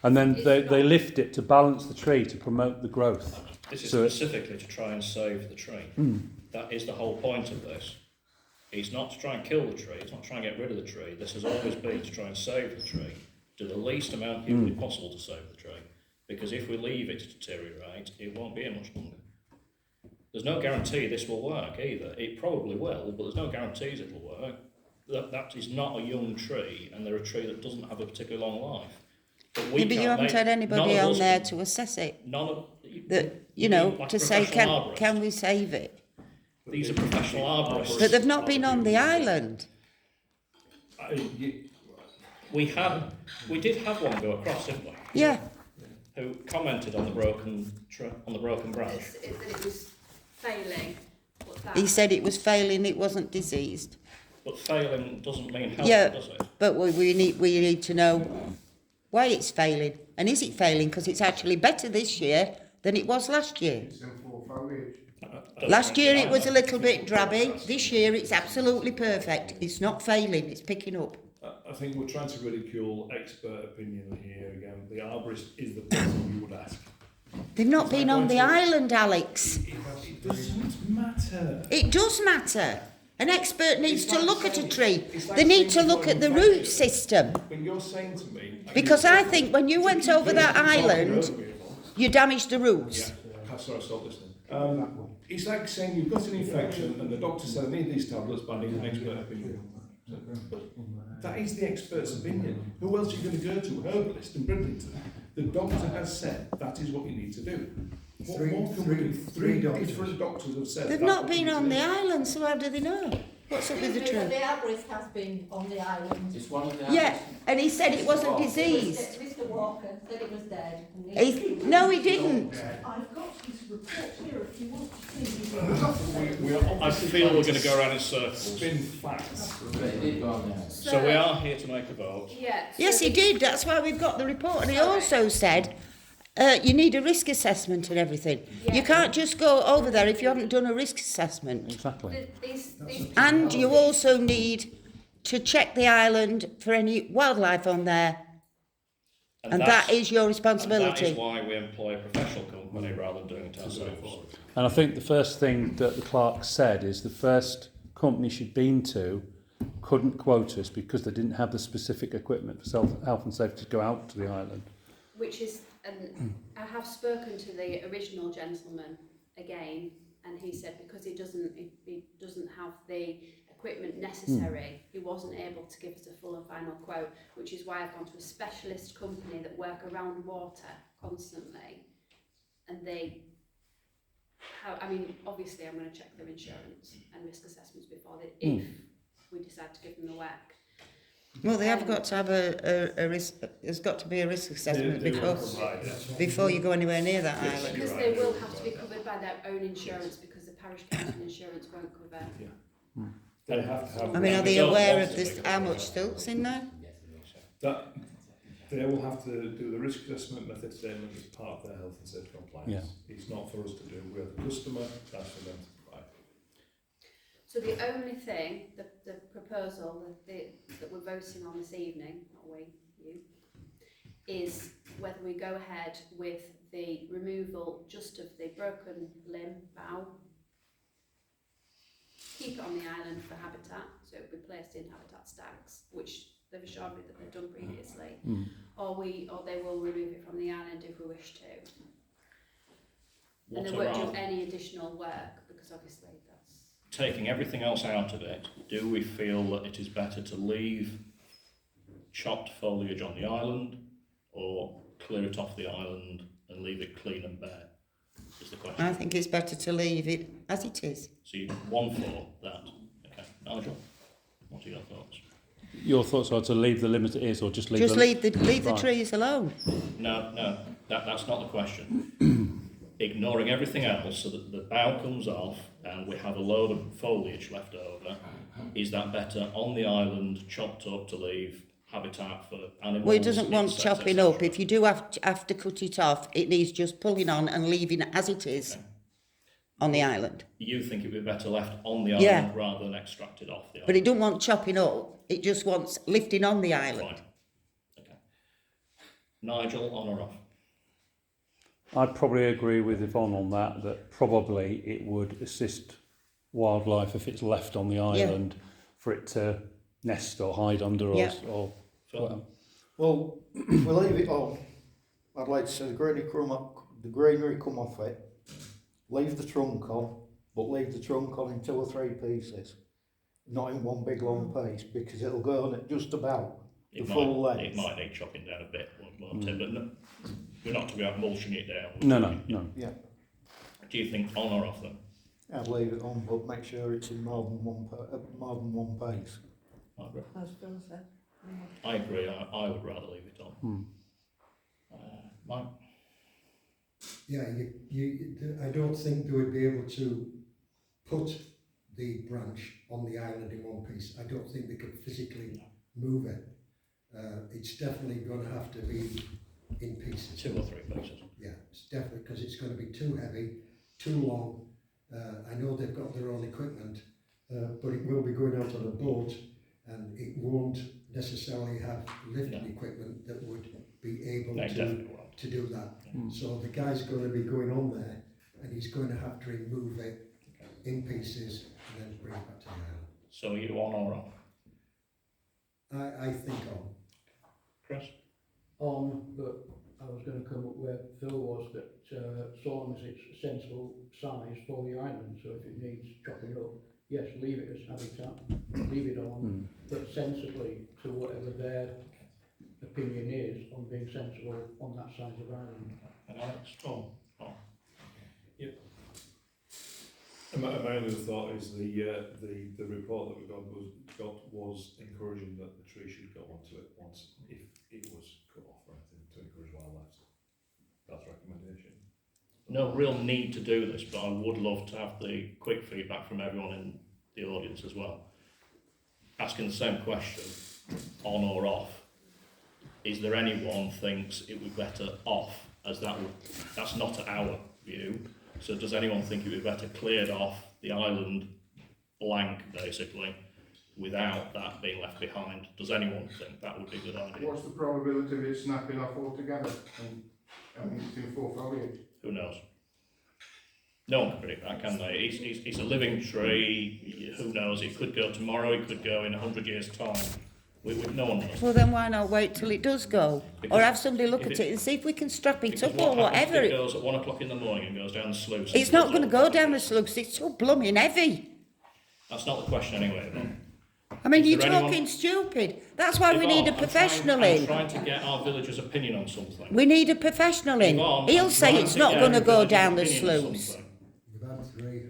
And then they lift it to balance the tree to promote the growth. This is specifically to try and save the tree. That is the whole point of this. It's not to try and kill the tree, it's not to try and get rid of the tree. This has always been to try and save the tree, do the least amount humanly possible to save the tree. Because if we leave it to deteriorate, it won't be here much longer. There's no guarantee this will work either. It probably will, but there's no guarantees it will work. That is not a young tree, and they're a tree that doesn't have a particularly long life. But you haven't had anybody on there to assess it. To say, can we save it? These are professional arborists. But they've not been on the island. We did have one go across, didn't we? Yeah. Who commented on the broken branch. That it was failing. He said it was failing, it wasn't diseased. But failing doesn't mean healthy, does it? But we need to know why it's failing. And is it failing because it's actually better this year than it was last year? It's in full foliage. Last year it was a little bit drabby. This year it's absolutely perfect. It's not failing, it's picking up. I think we're trying to ridicule expert opinion here again. The arborist is the person you would ask. They've not been on the island, Alex. It doesn't matter. It does matter. An expert needs It's to like look at a saying- tree. it's like They need saying to look you've at got the an root infection. system. When you're saying to me... Because I think when you went over that island, you damaged the roots. Yeah, sorry, stop listening. It's like saying you've got an infection and the doctor said, I need these tablets, but I need an expert opinion. But that is the expert's opinion. Who else are you going to go to? Herbalist in Bridlington. The doctor has said that is what you need to do. What more can we do? Three different doctors have said They've that's not what you been need to on do. the island, so how do they know? What's up with the Excuse me, tree? but the arborist has been on the island. It's one of the Yeah, and he said it wasn't diseased. Mr. Walker said it was dead. And No, he didn't. I've got his report here if you want to see. I feel we're going to go around in circles. Spin facts. It did go on there. So we are here to make a vote. Yeah. Yes, he did. That's why we've got the report. And he also said you need a risk assessment and everything. You can't just go over there if you haven't done a risk assessment. Exactly. These And you also need to check the island for any wildlife on there. And that that's- is your And responsibility. that is why we employ a professional company rather than doing it ourselves. And I think the first thing that the clerk said is the first company she'd been to couldn't quote us because they didn't have the specific equipment for health and safety to go out to the island. which is, and I have spoken to the original gentleman again, and he said because he doesn't have the equipment necessary, he wasn't able to give us a full and final quote, which is why I've gone to a specialist company that work around water constantly, and they have, I mean, obviously I'm going to check their insurance and risk assessments before they, if we decide to give them the work. Well, they have got to have a risk. There's got to be a risk assessment before you go anywhere near that island. Because they will have to be covered by their own insurance because the parish council insurance won't cover. They have to have... I mean, are they aware of this? How much stilt's in there? That they will have to do the risk assessment method statement as part of their health and safety compliance. It's not for us to do. We're the customer, that's for them to provide. So the only thing, the proposal that we're voting on this evening, not we, you, is whether we go ahead with the removal just of the broken limb bough, keep it on the island for habitat, so it will be placed in habitat stacks, which they've assured me that they've done previously, or they will remove it from the island if we wish to. And they won't do any additional work because obviously that's... Taking everything else out of it, do we feel that it is better to leave chopped foliage on the island or clear it off the island and leave it clean and bare? Is the question. I think it's better to leave it as it is. So you one for that. Okay. Nigel, what are your thoughts? Your thoughts are to leave the limb as it is or just leave Leave the Right. trees alone. No, that's not the question. Ignoring everything else so that the bough comes off and we have a load of foliage left over, is that better on the island, chopped up to leave habitat for animals? Well, it doesn't want insects, chopping etc.? up. If you do have to cut it off, it needs just pulling on and leaving it as it is on the island. You think it would be better left on the island Yeah. rather than extracted off the island? But it don't want chopping up. It just wants lifting on the island. Fine. Okay. Nigel, on or off? I'd probably agree with Yvonne on that probably it would assist wildlife if it's left on the island for it to nest or hide under us or whatever. Well, if we leave it on, I'd like to say the greenery come off it, leave the trunk on, but leave the trunk on in 2 or 3 pieces, not in one big long piece, because it'll go on at just about the full length. It might need chopping down a bit, won't it? But no, we're not to be out mulching it down. No. Yeah, Do you think on or off them? I'd leave it on, but make sure it's in more than one piece. I agree. I would rather leave it on. Mike? Yeah, I don't think they would be able to put the branch on the island in one piece. I don't think they could physically move it. It's definitely going to have to be in pieces. 2 or 3 pieces. Yeah, it's definitely, because it's going to be too heavy, too long. I know they've got their own equipment, but it will be going out on a boat, and it won't necessarily have lifting equipment that would be able to do that. So the guy's going to be going on there, and he's going to have to remove it in pieces and then bring it back to the island. So are you on or off? I think on. Chris? On, but I was going to come up where Phil was, that so long as it's a sensible size for the island, so if it needs chopping up, yes, leave it as habitat, leave it on, but sensibly to whatever their opinion is on being sensible on that size of island. And Alex? Oh. Yep. And my only thought is the report that we got was encouraging that the tree should go onto it once if it was cut off or anything, to encourage wildlife. That's recommendation. No real need to do this, but I would love to have the quick feedback from everyone in the audience as well. Asking the same question, on or off. Is there anyone thinks it would be better off, as that's not our view. So does anyone think it would be better cleared off the island blank, basically, without that being left behind? Does anyone think that would be a good idea? What's the probability of it snapping off altogether? And it's in full foliage. Who knows? No one can predict that, can they? It's a living tree. Who knows? It could go tomorrow. It could go in 100 years' time. No one knows. Well, then why not wait till it does go? Or have somebody look at it and see if we can strap it up or whatever. If it goes at 1 o'clock in the morning and goes down the sluice. It's not going to go down the sluice. It's so blooming heavy. That's not the question anyway, Yvonne. I mean, you're there talking anyone- stupid. That's why we Yvonne, need a professional I'm in. trying to get our villagers' opinion on something. We need a professional in. Yvonne, He'll I'm say trying it's to not get going to our go villagers' down the opinion on sluice. something. We've had 3.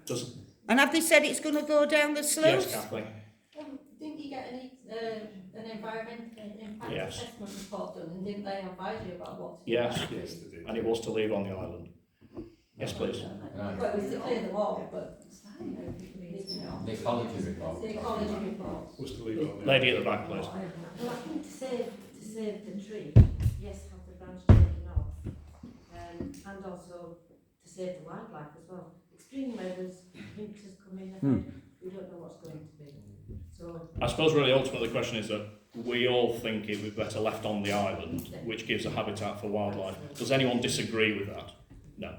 Does, And have they said it's going to go down the yes, sluice? Kathleen. Didn't you get an environmental impact Yes. assessment report done, and didn't they advise you about what to do? Yes, and it was to leave on the island. Yes, please. Well, it was to clear the wall, but, you know, people need to know. The ecology report. The ecology report. Was to leave it on the Lady at the back, please. Well, I think to save the tree, yes, have the branch taken off, and also to save the wildlife as well. Extreme weathers, winters coming ahead, we don't know what's going to be. So I suppose really ultimately the question is that we all think it would be better left on the island, which gives a habitat for wildlife. Does anyone disagree with that? No.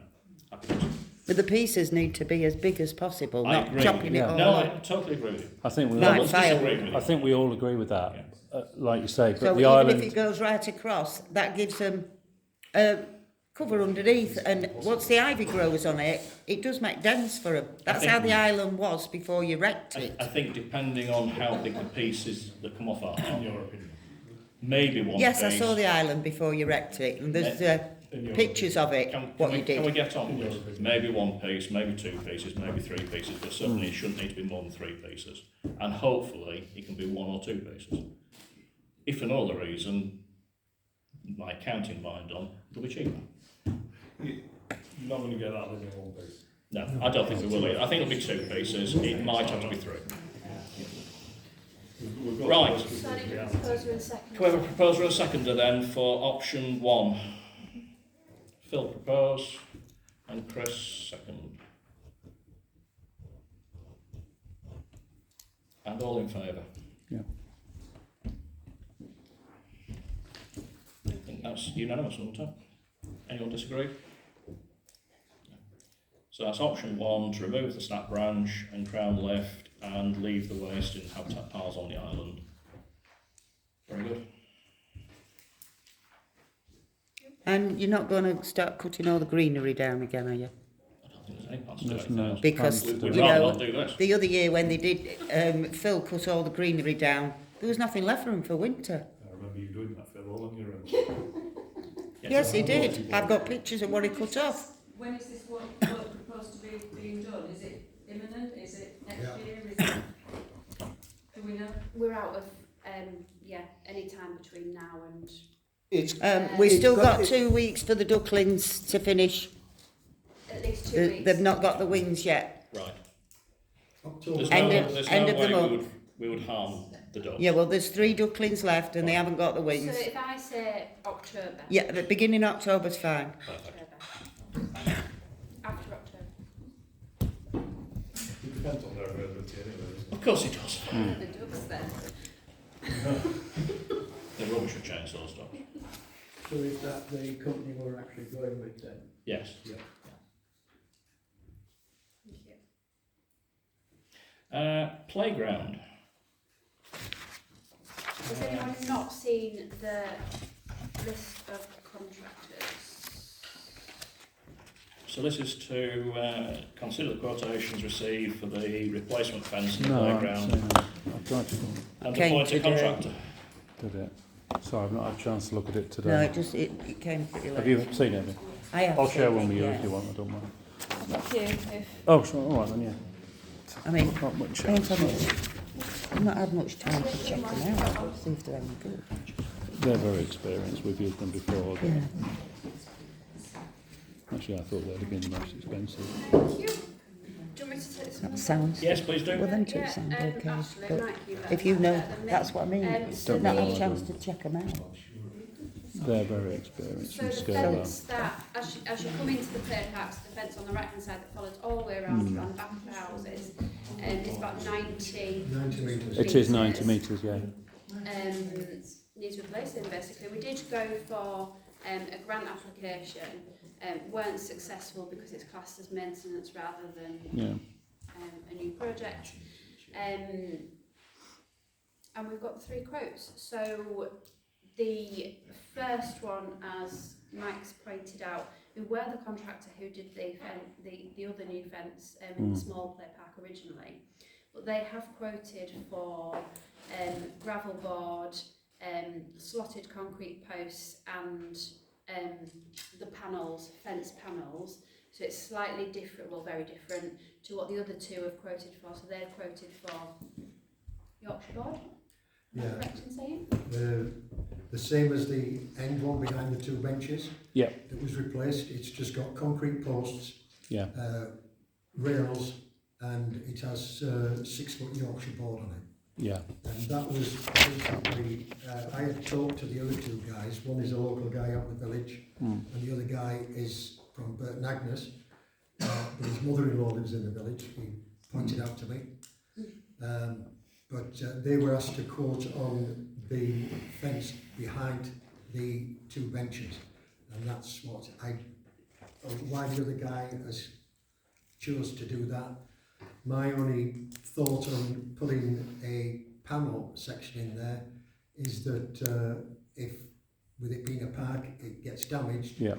But the pieces need to be as big as possible, I not agree. chopping it all No, I up. totally agree with you. I think we Like all, fire. I think we all agree with that. Like you say, but So the even island. if it goes right across, that gives them cover underneath, and once the ivy grows on it, it does make dents for them. That's how the island was before you wrecked it. I think depending on how big the pieces that come off are, in your opinion, maybe one Yes, I piece. saw the island before you wrecked it, and there's pictures of it, what you Can we did. get on with it? Maybe 1 piece, maybe 2 pieces, maybe 3 pieces, but certainly it shouldn't need to be more than 3 pieces. And hopefully it can be 1 or 2 pieces. If for no other reason, my accounting mind on, it'll be cheaper. You're not going to get that living in one piece. No, I don't think we will either. I think it'll be 2 pieces, it might have to be 3. We've got Right. to So I need a proposer and a second. Can we have a proposer and a seconder then for option 1? Phil propose and Chris second. And all in favour? Yeah. I think that's unanimous, isn't it? Anyone disagree? So that's option 1, to remove the snap branch and crown lift and leave the waste in habitat piles on the island. Very good. And you're not going to start cutting all the greenery down again, are you? I don't think there's any plans to do There's anything no else. Because, We'd you rather know, not do this. the other year when they did, Phil cut all the greenery down, there was nothing left for them for winter. I remember you doing that, Phil, all on your own. Yes, he did. I've got pictures of what he cut off. When is this work proposed to be being done? Is it imminent? Is it next year? Is it, do we know? We're out of, any time between now and... We've It's still got- got 2 weeks for the ducklings to finish. At least 2 weeks. They've not got the wings yet. Right. October. There's End no, of- there's end no of the way month. we would we would harm the ducks. Yeah, well, there's 3 ducklings left and they haven't got the So wings. if I say October. Yeah, the beginning October's fine. Perfect. After October. It depends on their availability anyway. Of course it does. The ducks then. The rubbish of chainsaws ducks. So is that the company we're actually going with then? Yes. Yeah. Playground. Has anyone not seen the list of contractors? So this is to consider the quotations received for the replacement fence in the No, playground I've tried to and Came appoint a today. contractor. did it. Sorry, I've not had a chance to look at it today. No, it came pretty late. Have you seen it? I have I'll seen share it, one with you yeah. if you want, I don't mind. Thank you. Oh, sure, all right then, yeah. I mean, Not much I ain't else. had much, I've not had much time to check them out, see if they're any good. They're very experienced, we've used them before. Yeah. Actually, I thought they'd have been the most expensive. Thank you. Do you want me to take this one? That sounds. Yes, please do. Well, them two Yeah, sound okay, actually, but might be if you know, better than that's what I mean. so Not had the- a chance to check them out. They're very experienced So from the scale fence that, as you come into the play parks, the fence on the right hand side that follows all the way around around the back of the houses, is about 90 90 metres. It is 90 metres, yeah. Needs replacing basically. We did go for a grant application, weren't successful because it's classed as maintenance rather than Yeah. a new project. And we've got 3 quotes. So the first one, as Mike's pointed out, we were the contractor who did the other new fence in the small play park originally, but they have quoted for gravel board, slotted concrete posts and the panels, fence panels. So it's slightly different, well very different to what the other 2 have quoted for. So they've quoted for Yorkshire board. Am I Yeah. correct in saying? The same as the end one behind the 2 benches. Yeah. That was replaced. It's just got concrete posts, Yeah. rails, and it has 6-foot Yorkshire board on it. Yeah. And that was basically, I had talked to the other 2 guys. One is a local guy out in the village, and the other guy is from Burton Agnes. But his mother-in-law lives in the village, he pointed out to me. But they were asked to quote on the fence behind the 2 benches. And that's what why the other guy has chose to do that. My only thought on putting a panel section in there is that if, with it being a park, it gets damaged, Yeah.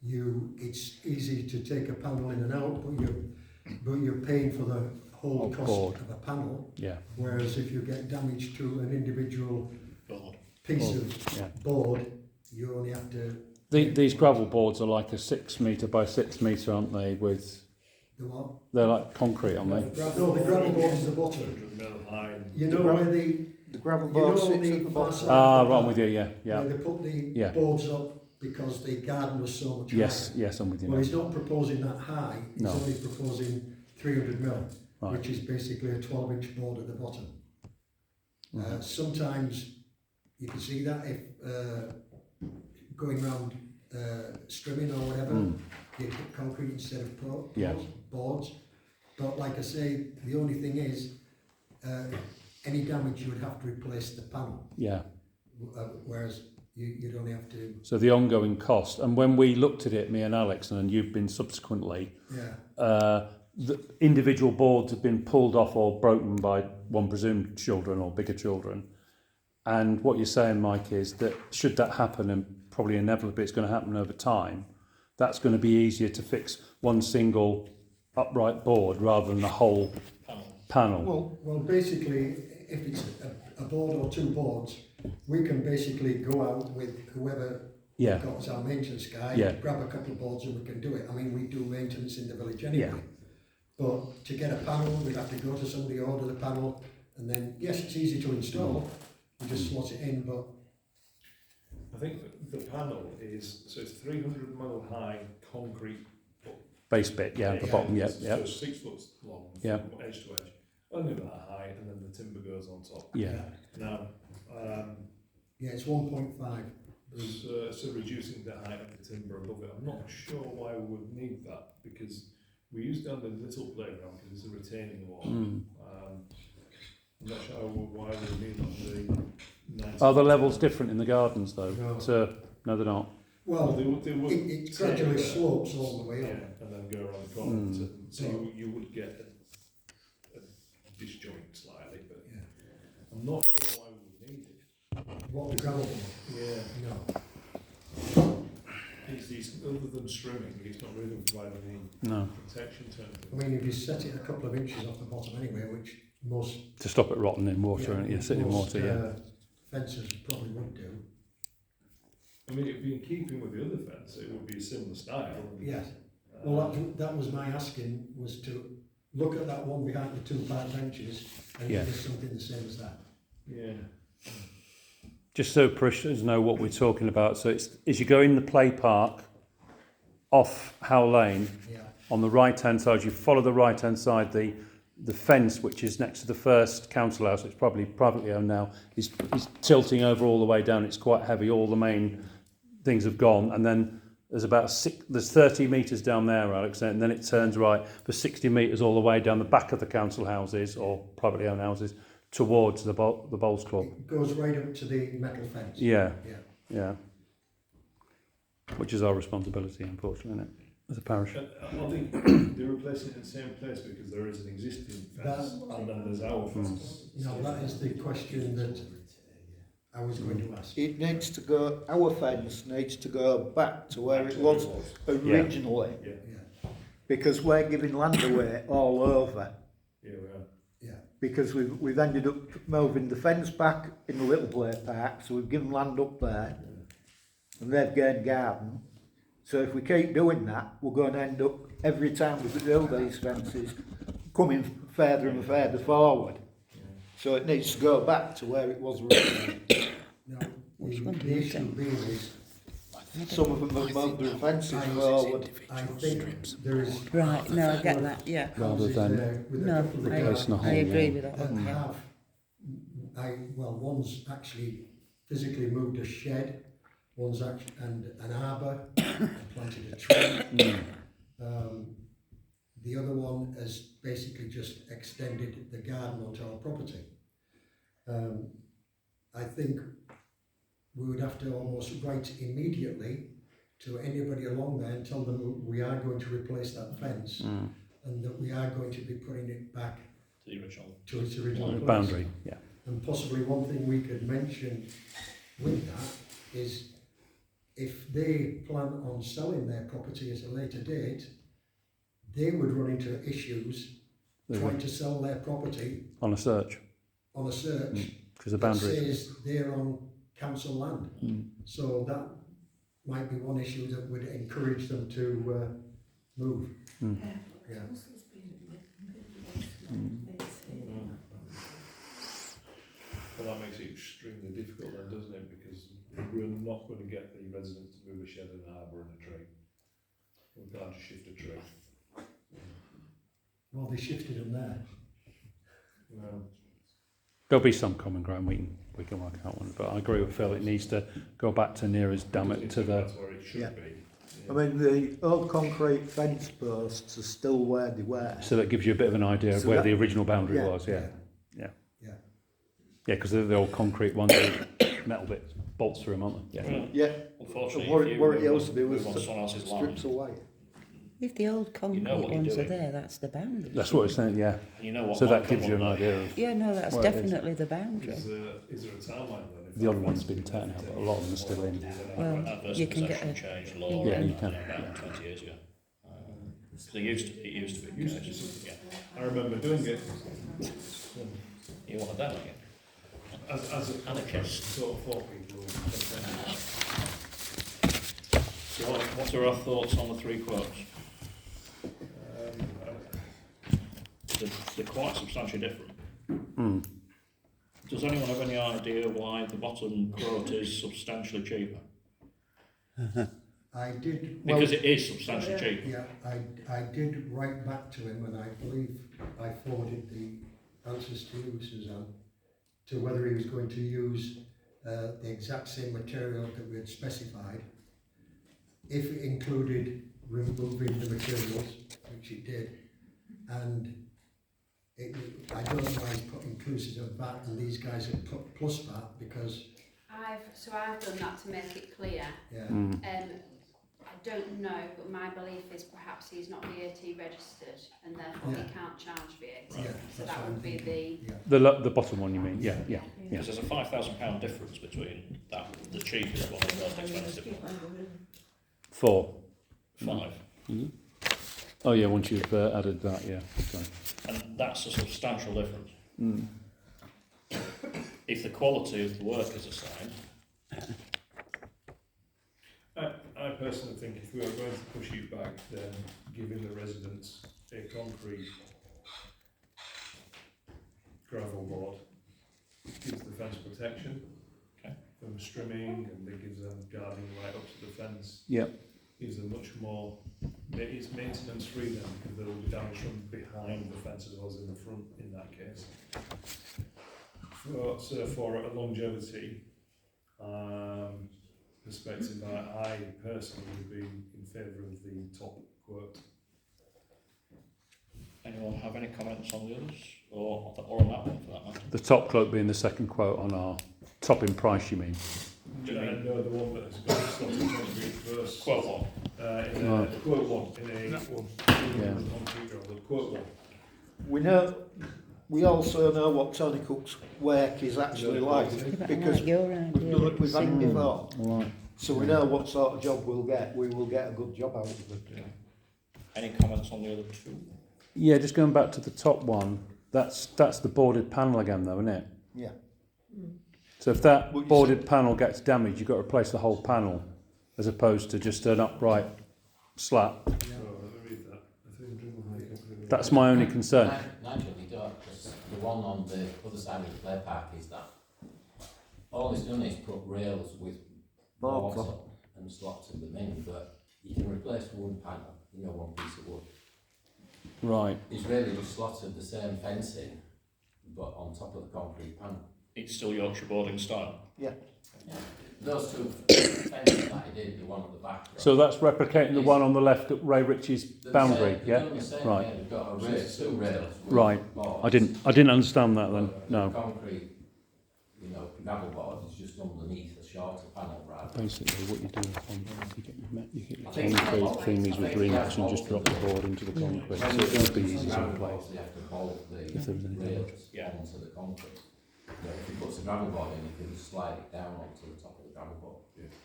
it's easy to take a panel in and out, but you're paying for the whole cost board. of a panel. Yeah. Whereas if you get damage to an individual Board. piece Board, of yeah. board, you only have to. These gravel boards are like a 6 metre by 6 metre, aren't they? With The what? they're like concrete, aren't they? No, the gravel board is the bottom. 100 mil high. You know where the gravel you board know sits the at the far bottom. side Ah, of the right, I'm park, with you. Yeah. Yeah. where they put the Yeah. boards up because the garden was so much Yes. higher. Yes, I'm with you. Well, now. he's not proposing that high. He's No. only proposing 300 mil, Right. which is basically a 12-inch board at the bottom. Sometimes you can see that if going round strimming or whatever, you put concrete instead of Yeah. boards. But like I say, the only thing is, any damage you would have to replace the panel, Yeah. whereas you'd only have to. So the ongoing cost, and when we looked at it, me and Alex, and you've been subsequently, Yeah. the individual boards have been pulled off or broken by one presumed children or bigger children. And what you're saying, Mike, is that should that happen, and probably inevitably it's going to happen over time, that's going to be easier to fix one single upright board rather than the whole panel. Well, basically, if it's a board or 2 boards, we can basically go out with whoever Yeah. we've got as our maintenance guy, Yeah. grab a couple of boards and we can do it. I mean, we do maintenance in the village anyway. Yeah. But to get a panel, we'd have to go to somebody, order the panel, and then, yes, it's easy to install. You just slot it in, but I think the panel is, so it's 300 mil high concrete Base bit, yeah, at the bottom, yeah, yeah. So 6 foot long Yeah. from edge to edge. only that height, and then the timber goes on top. Yeah. Now, Yeah, it's 1.5. so reducing the height of the timber above it, I'm not sure why we would need that, because we used to have the little playground because it's a retaining wall. I'm not sure why we would need that on the 19th. Are the levels different in the gardens though? No. No, they're not. Well, they would it gradually take, slopes all the way up. yeah, and then go around the corner. So you would get a disjoint slightly, but I'm not sure why we would need it. What, the gravel? Yeah. No. It's other than strimming, it's not really providing any No. protection to it. I mean, if you set it a couple of inches off the bottom anyway, which most... To stop it rotting in water, and you're sitting in most, water, fences probably would do. I mean, it'd be in keeping with the other fence, it would be a similar style. Yes. Well, that was my asking, was to look at that one behind the 2 park benches and Yeah. give us something the same as that. Yeah. Just so parishioners know what we're talking about. So it's as you go in the play park, off Howell Lane, on the right-hand side, you follow the right-hand side, the fence, which is next to the first council house, which is probably privately owned now, is tilting over all the way down. It's quite heavy. All the main things have gone, and then there's there's 30 metres down there, Alex, and then it turns right for 60 metres all the way down the back of the council houses or privately owned houses towards the bowls club. It goes right up to the metal fence. Yeah. Yeah. Yeah. Which is our responsibility, unfortunately, isn't it, as a parish? I think they're replacing it in the same place because there is an existing fence and then there's our fence. No, that is the question that I was going to ask. It needs to go, our fence needs to go back to where it was originally. Yeah. Because we're giving land away all over. Yeah, we are. Yeah. Because we've ended up moving the fence back in the little play park, so we've given land up there, and they've gained garden. So if we keep doing that, we're going to end up, every time we build these fences, coming further and further forward. So it needs to go back to where it was originally. Now, the issue being is, some of them have moved their fences forward. I think there is... Right, no, I get that, yeah. Rather than No, I agree with that that one, yeah. One's actually physically moved a shed, one's actually, and an arbour, and planted a tree. The other one has basically just extended the garden onto our property. I think we would have to almost write immediately to anybody along there and tell them we are going to replace that fence and that we are going to be putting it back to its original place. Boundary, yeah. And possibly one thing we could mention with that is if they plan on selling their property at a later date, they would run into issues trying to sell their property On a search. Because the that boundary. says they're on council land. So that might be one issue that would encourage them to move. Yeah. Well, that makes it extremely difficult then, doesn't it? Because we're not going to get the residents to move a shed, an arbour and a tree. We can't just shift a tree. Well, they shifted them there. No. There'll be some common ground we can work out one, but I agree with Phil. It needs to go back to near as damn it to the. That's where it should be. I mean, the old concrete fence posts are still where they were. So that gives you a bit of an idea of So where that- the original boundary yeah, was. Yeah. Yeah. Yeah, because they're the old concrete ones, with metal bits bolts through them, aren't they? Yeah. Yeah. Unfortunately, What it used to be was move on someone else's strips land, away. If the old concrete what you're ones are doing. there, that's the boundary. That's what it's saying. Yeah. You know what So that might gives come you an on idea of. Yeah, no, that's where it is. definitely the boundary. Is there a timeline then? If The that other one's fence been is taken out, but a lot of them are still in. Well, Adverse you can get possession a... change law Yeah, you can. about 20 years ago. It used to be the case. Yeah. I remember doing it. You want a delegate? As a anarchist. Sort of for people. So what are our thoughts on the 3 quotes? They're quite substantially different. Does anyone have any idea why the bottom quote is substantially cheaper? I did... Because it is substantially cheaper. Yeah, I did write back to him and I believe I forwarded the answers to you, Suzanne, to whether he was going to use the exact same material that we had specified, if it included removing the materials, which it did, and I don't know why he's put inclusive of VAT and these guys have put plus VAT because... I've done that to make it clear. Yeah. I don't know, but my belief is perhaps he's not VAT registered and therefore he can't charge VAT. Yeah, so that would be The bottom one, you mean? Yeah. Because there's a £5,000 difference between that, the cheapest one and the most expensive one. 4. 5. Mm-hmm. Oh yeah, once you've added that, yeah. Okay. And that's a substantial difference. Mm. If the quality of the work is the same. I personally think if we are going to push it back, then giving the residents a concrete gravel board gives the fence protection from strimming, and it gives them guarding right up to the fence. Yep. Gives them much more, it's maintenance free then, because there will be damage from behind the fence as well as in the front in that case. For a longevity perspective, I personally would be in favour of the top quote. Anyone have any comments on the others? Or on that one for that matter? The top quote being the second quote on our top in price, you mean? Do you know the one that has got slotted concrete first? Quote one. Quote one in a concrete gravel. Quote one. We also know what Tony Cook's work is actually like because we've had it before. Right. So we know what sort of job we'll get. We will get a good job out of it. Yeah. Any comments on the other two? Yeah, just going back to the top one. That's the boarded panel again, though, isn't it? Yeah. So if that boarded panel gets damaged, you've got to replace the whole panel, as opposed to just an upright slat. That's my only concern. Nigel, you don't, because the one on the other side of the play park is that all it's done is put rails with boards up and slotted them in, but you can replace one panel, one piece of wood. Right. It's really just slotted the same fencing, but on top of the concrete panel. It's still Yorkshire boarding style? Yeah. Those two fences that he did, the one at the back. So that's replicating the one on the left at Ray Ritchie's boundary, yeah? Right. Yeah, they've got two rails. Right. Boards. I didn't understand that then. No. The concrete, gravel board is just underneath a shorter panel, right? Basically, what you do you get your concrete thingies with Remax and just drop the board into the concrete, so it would be easy to replace. You have to bolt the If there was any rails damage. onto the concrete. If he puts a gravel board in, he can slide it down onto the top of the gravel board.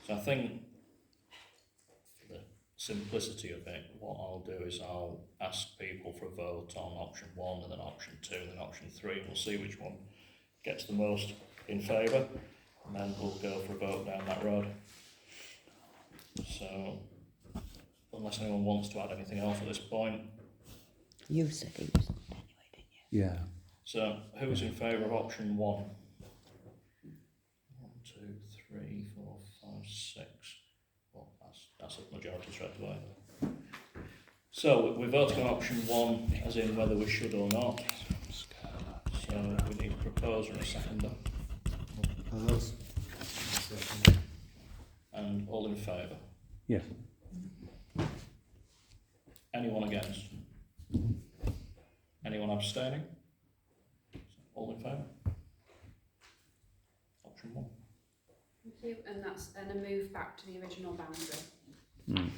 So I think for the simplicity of it, what I'll do is I'll ask people for a vote on option 1 and then option 2 and then option 3, and we'll see which one gets the most in favour, and then we'll go for a vote down that road. So, unless anyone wants to add anything else at this point. You said it was anyway, didn't you? Yeah. So, who's in favour of option 1? 1, 2, 3, 4, 5, 6. Well, that's a majority straight away. So, we're voting on option 1, as in whether we should or not. So, we need a proposer and a seconder. And all in favour? Yes. Anyone against? Anyone abstaining? All in favour? Option 1. Thank you, and that's a move back to the original boundary. Mm.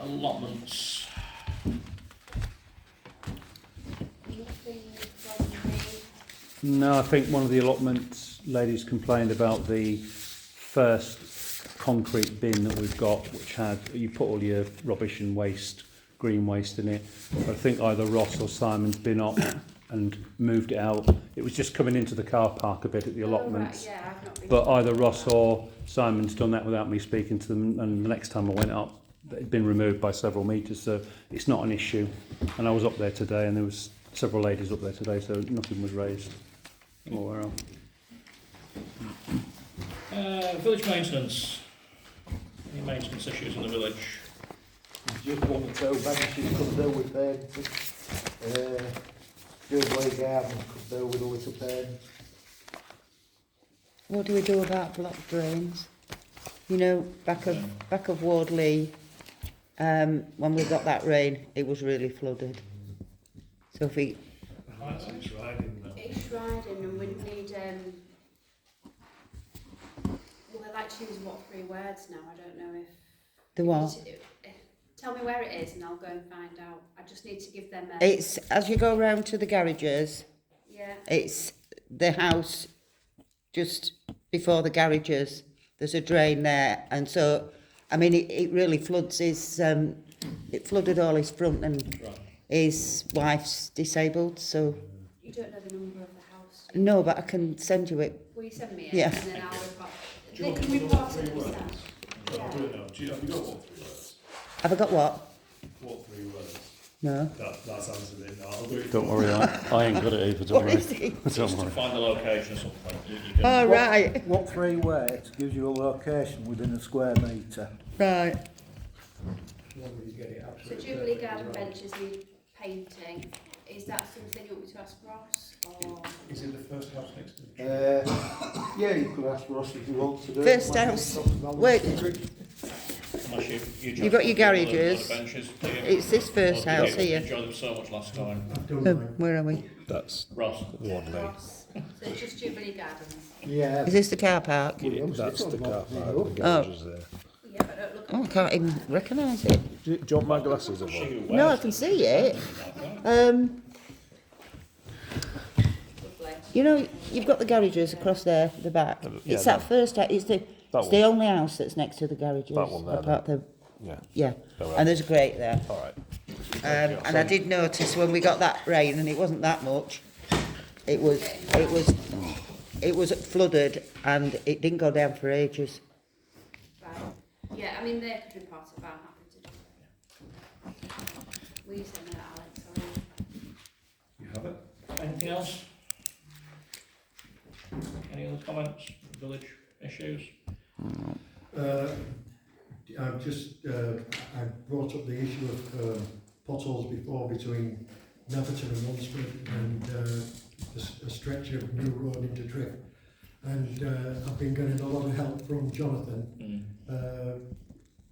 Allotments. Nothing from the... No, I think one of the allotment ladies complained about the first concrete bin that we've got, which had, you put all your rubbish and waste, green waste in it. I think either Ross or Simon's been up and moved it out. It was just coming into the car park a bit at the allotments. Right, yeah, I've not been but either Ross or Simon's done that without me speaking to them, and the next time I went up, it had been removed by several metres, so it's not an issue. And I was up there today, and there was several ladies up there today, so nothing was raised. I'm aware of. Village maintenance. Any maintenance issues in the village? Just one or two benches could do with painting. Driveway garden could do with a little paint. What do we do about blocked drains? You know, back of Wardley, when we got that rain, it was really flooded. So if we... It's riding now. It's riding and we need, well, I like to use what 3 words now, I don't know if... The what? Tell me where it is and I'll go and find out. I just need to give them It's, as you go round to the garages, yeah. it's the house just before the garages. There's a drain there, and so, I mean, it really floods his, it flooded all his front, and his wife's disabled, so... You don't know the number of the house? No, but I can send you it. Will you send me it? Yeah. And then I'll report. Do you They want can to know report what it 3 words? themselves. I'll do it now. Have you got what 3 words? Have I got what? What 3 words? No. That's answered it. No, I'll do it. Don't worry, I ain't got it either, don't What worry. is it? Just Don't to worry. find the location or something. You can, Oh, right. What 3 words gives you a location within a square metre? Right. As long as you get it So absolutely Jubilee perfect Garden as well. benches need painting. Is that something you want me to ask Ross? Or Is it the first house next to the Yeah, you could ask Ross if you want to do First it. house. Wait, unless You've got your garages. Benches, do you? it's this first Or did house you here. enjoy them so much last time. I've done mine. Where are we? That's Ross. Wardley. Ross? So it's just Jubilee Gardens? Yeah. Is this the car park? That's the car park, the Oh. garages there. Yeah, but don't look Oh, I can't even recognise it. Do you want my glasses or what? No, I can see it. lovely. You know, you've got the garages across there, the back. Yeah, It's that first house. It's the one. only house that's next to the garages. That one there, Apart the, Yeah. yeah. All right. And there's a grate there. All right. And I did notice when we got that rain, and it wasn't that much. It was flooded, and it didn't go down for ages. Right. Yeah, I mean, they could report it, but I'm happy to do it. Will you send me that, Alex? Or... You have it? Anything else? Any other comments? Village issues? I've just, I brought up the issue of potholes before between Netherton and Lunsford, and a stretch of new road into Drift. And I've been getting a lot of help from Jonathan,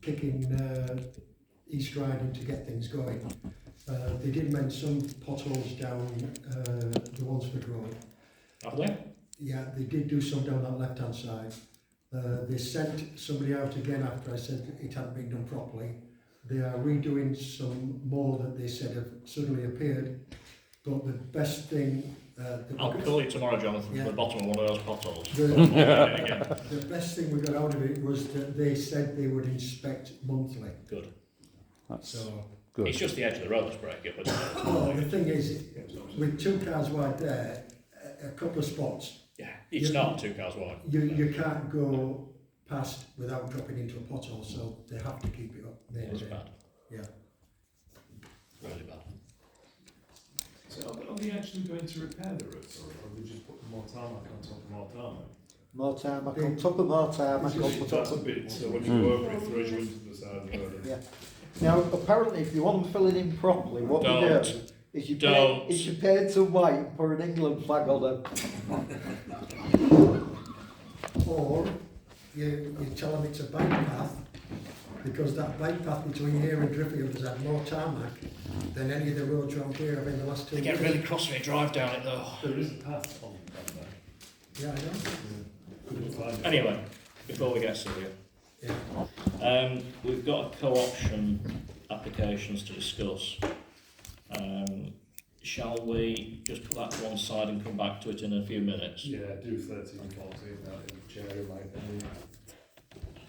kicking East Riding to get things going. They did mend some potholes down the Lunsford Road. Have they? Yeah, they did do some down that left-hand side. They sent somebody out again after I said it hadn't been done properly. They are redoing some more that they said have suddenly appeared. But the best thing... I'll call you tomorrow, Jonathan, Yeah. for the bottom of one of those potholes. The best thing we got out of it was that they said they would inspect monthly. Good. That's So, good. It's just the edge of the road that's breaking up, isn't it? well, the thing is, with 2 cars wide there, a couple of spots, Yeah, it's not 2 cars wide. you can't go past without dropping into a pothole, so they have to keep it up. It's bad. Yeah. Really bad. So are they actually going to repair the roads, or are they just putting more tarmac on top of more tarmac? More tarmac on top of more tarmac on top That's a of... bit, so when you go over it, throws you into the side of the road. Yeah. Now, apparently, if you want them filling in properly, what you Don't. do is you Don't. paint some white and put an England flag on them. Or you tell them it's a bike path, because that bike path between here and Driffield has had more tarmac than any of the roads around here have in the last 2 They years. get really cross when you drive down it though. There is a path on there. Yeah, I know. Couldn't find it. Anyway, before we get silly, we've got a co-option applications to discuss. Shall we just put that to one side and come back to it in a few minutes? Yeah, do 13 and 14 now in the chair, like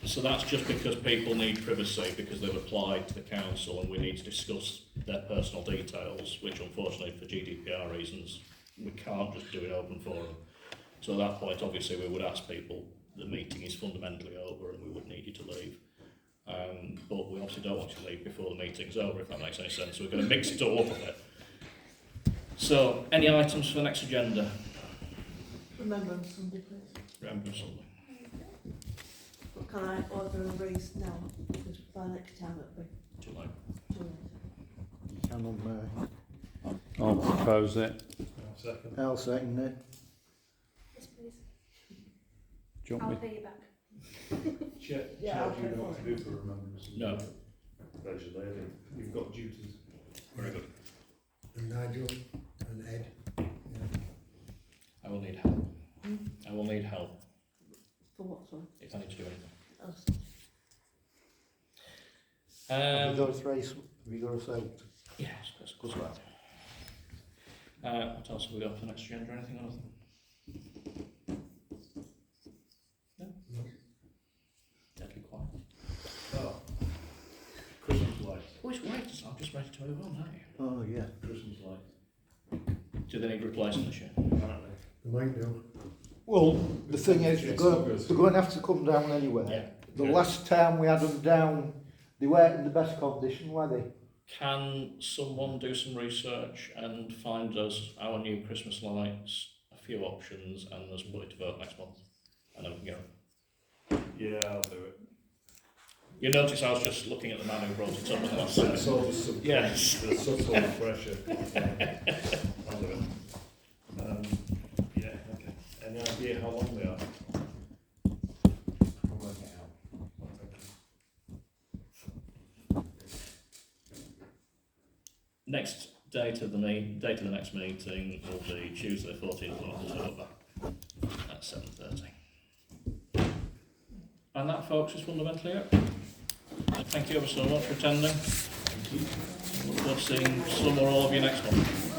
So that's just because people need privacy because they've applied to the council and we need to discuss their personal details, which unfortunately for GDPR reasons we can't just do in open forum. So at that point obviously we would ask people, the meeting is fundamentally over and we would need you to leave. But we obviously don't want you to leave before the meeting's over, if that makes any sense. So we're going to mix it all up a bit. So, any items for the next agenda? Remembrance Sunday, please. Remembrance Sunday. can I order a race now? Because by next time it'll be Too late. too late. Can on there. I'll propose it. Second. I'll second it. Yes, please. Do you I'll want me? pay you back. Chair, Yeah, Chair, I'll do you pay know what for to do for remembrance? No. There's your lady. You've got duties. Very good. And Nigel and Ed. I will need help. I will need help For what, sorry? if I need to do anything. Oh, sorry. Have you got a race? Have you got a out? Yes, that's good. What else have we got for next agenda? Anything else? No? Deadly quiet. Oh. Christmas lights. Oh, it's wait, I'm just ready to move on, aren't you? Oh, yeah. Christmas lights. Do they need replacing this year? Apparently. They might do. Well, the thing is, they're going to have to come down anyway. Yeah. The last time we had them down, they weren't in the best condition, were they? Can someone do some research and find us our new Christmas lights, a few options, and there's put it to vote next month? And then we can go. Yeah, I'll do it. You notice I was just looking at the man who brought it up. And that's That's all the sub- yes. the subtle pressure. I'll do it. Yeah, okay. Any idea how long they are? I'll work it out. Next date of the next meeting will be Tuesday, 14th of October at 7:30. And that, folks, is fundamentally it. Thank you ever so much for attending. Look forward to seeing some or all of you next month.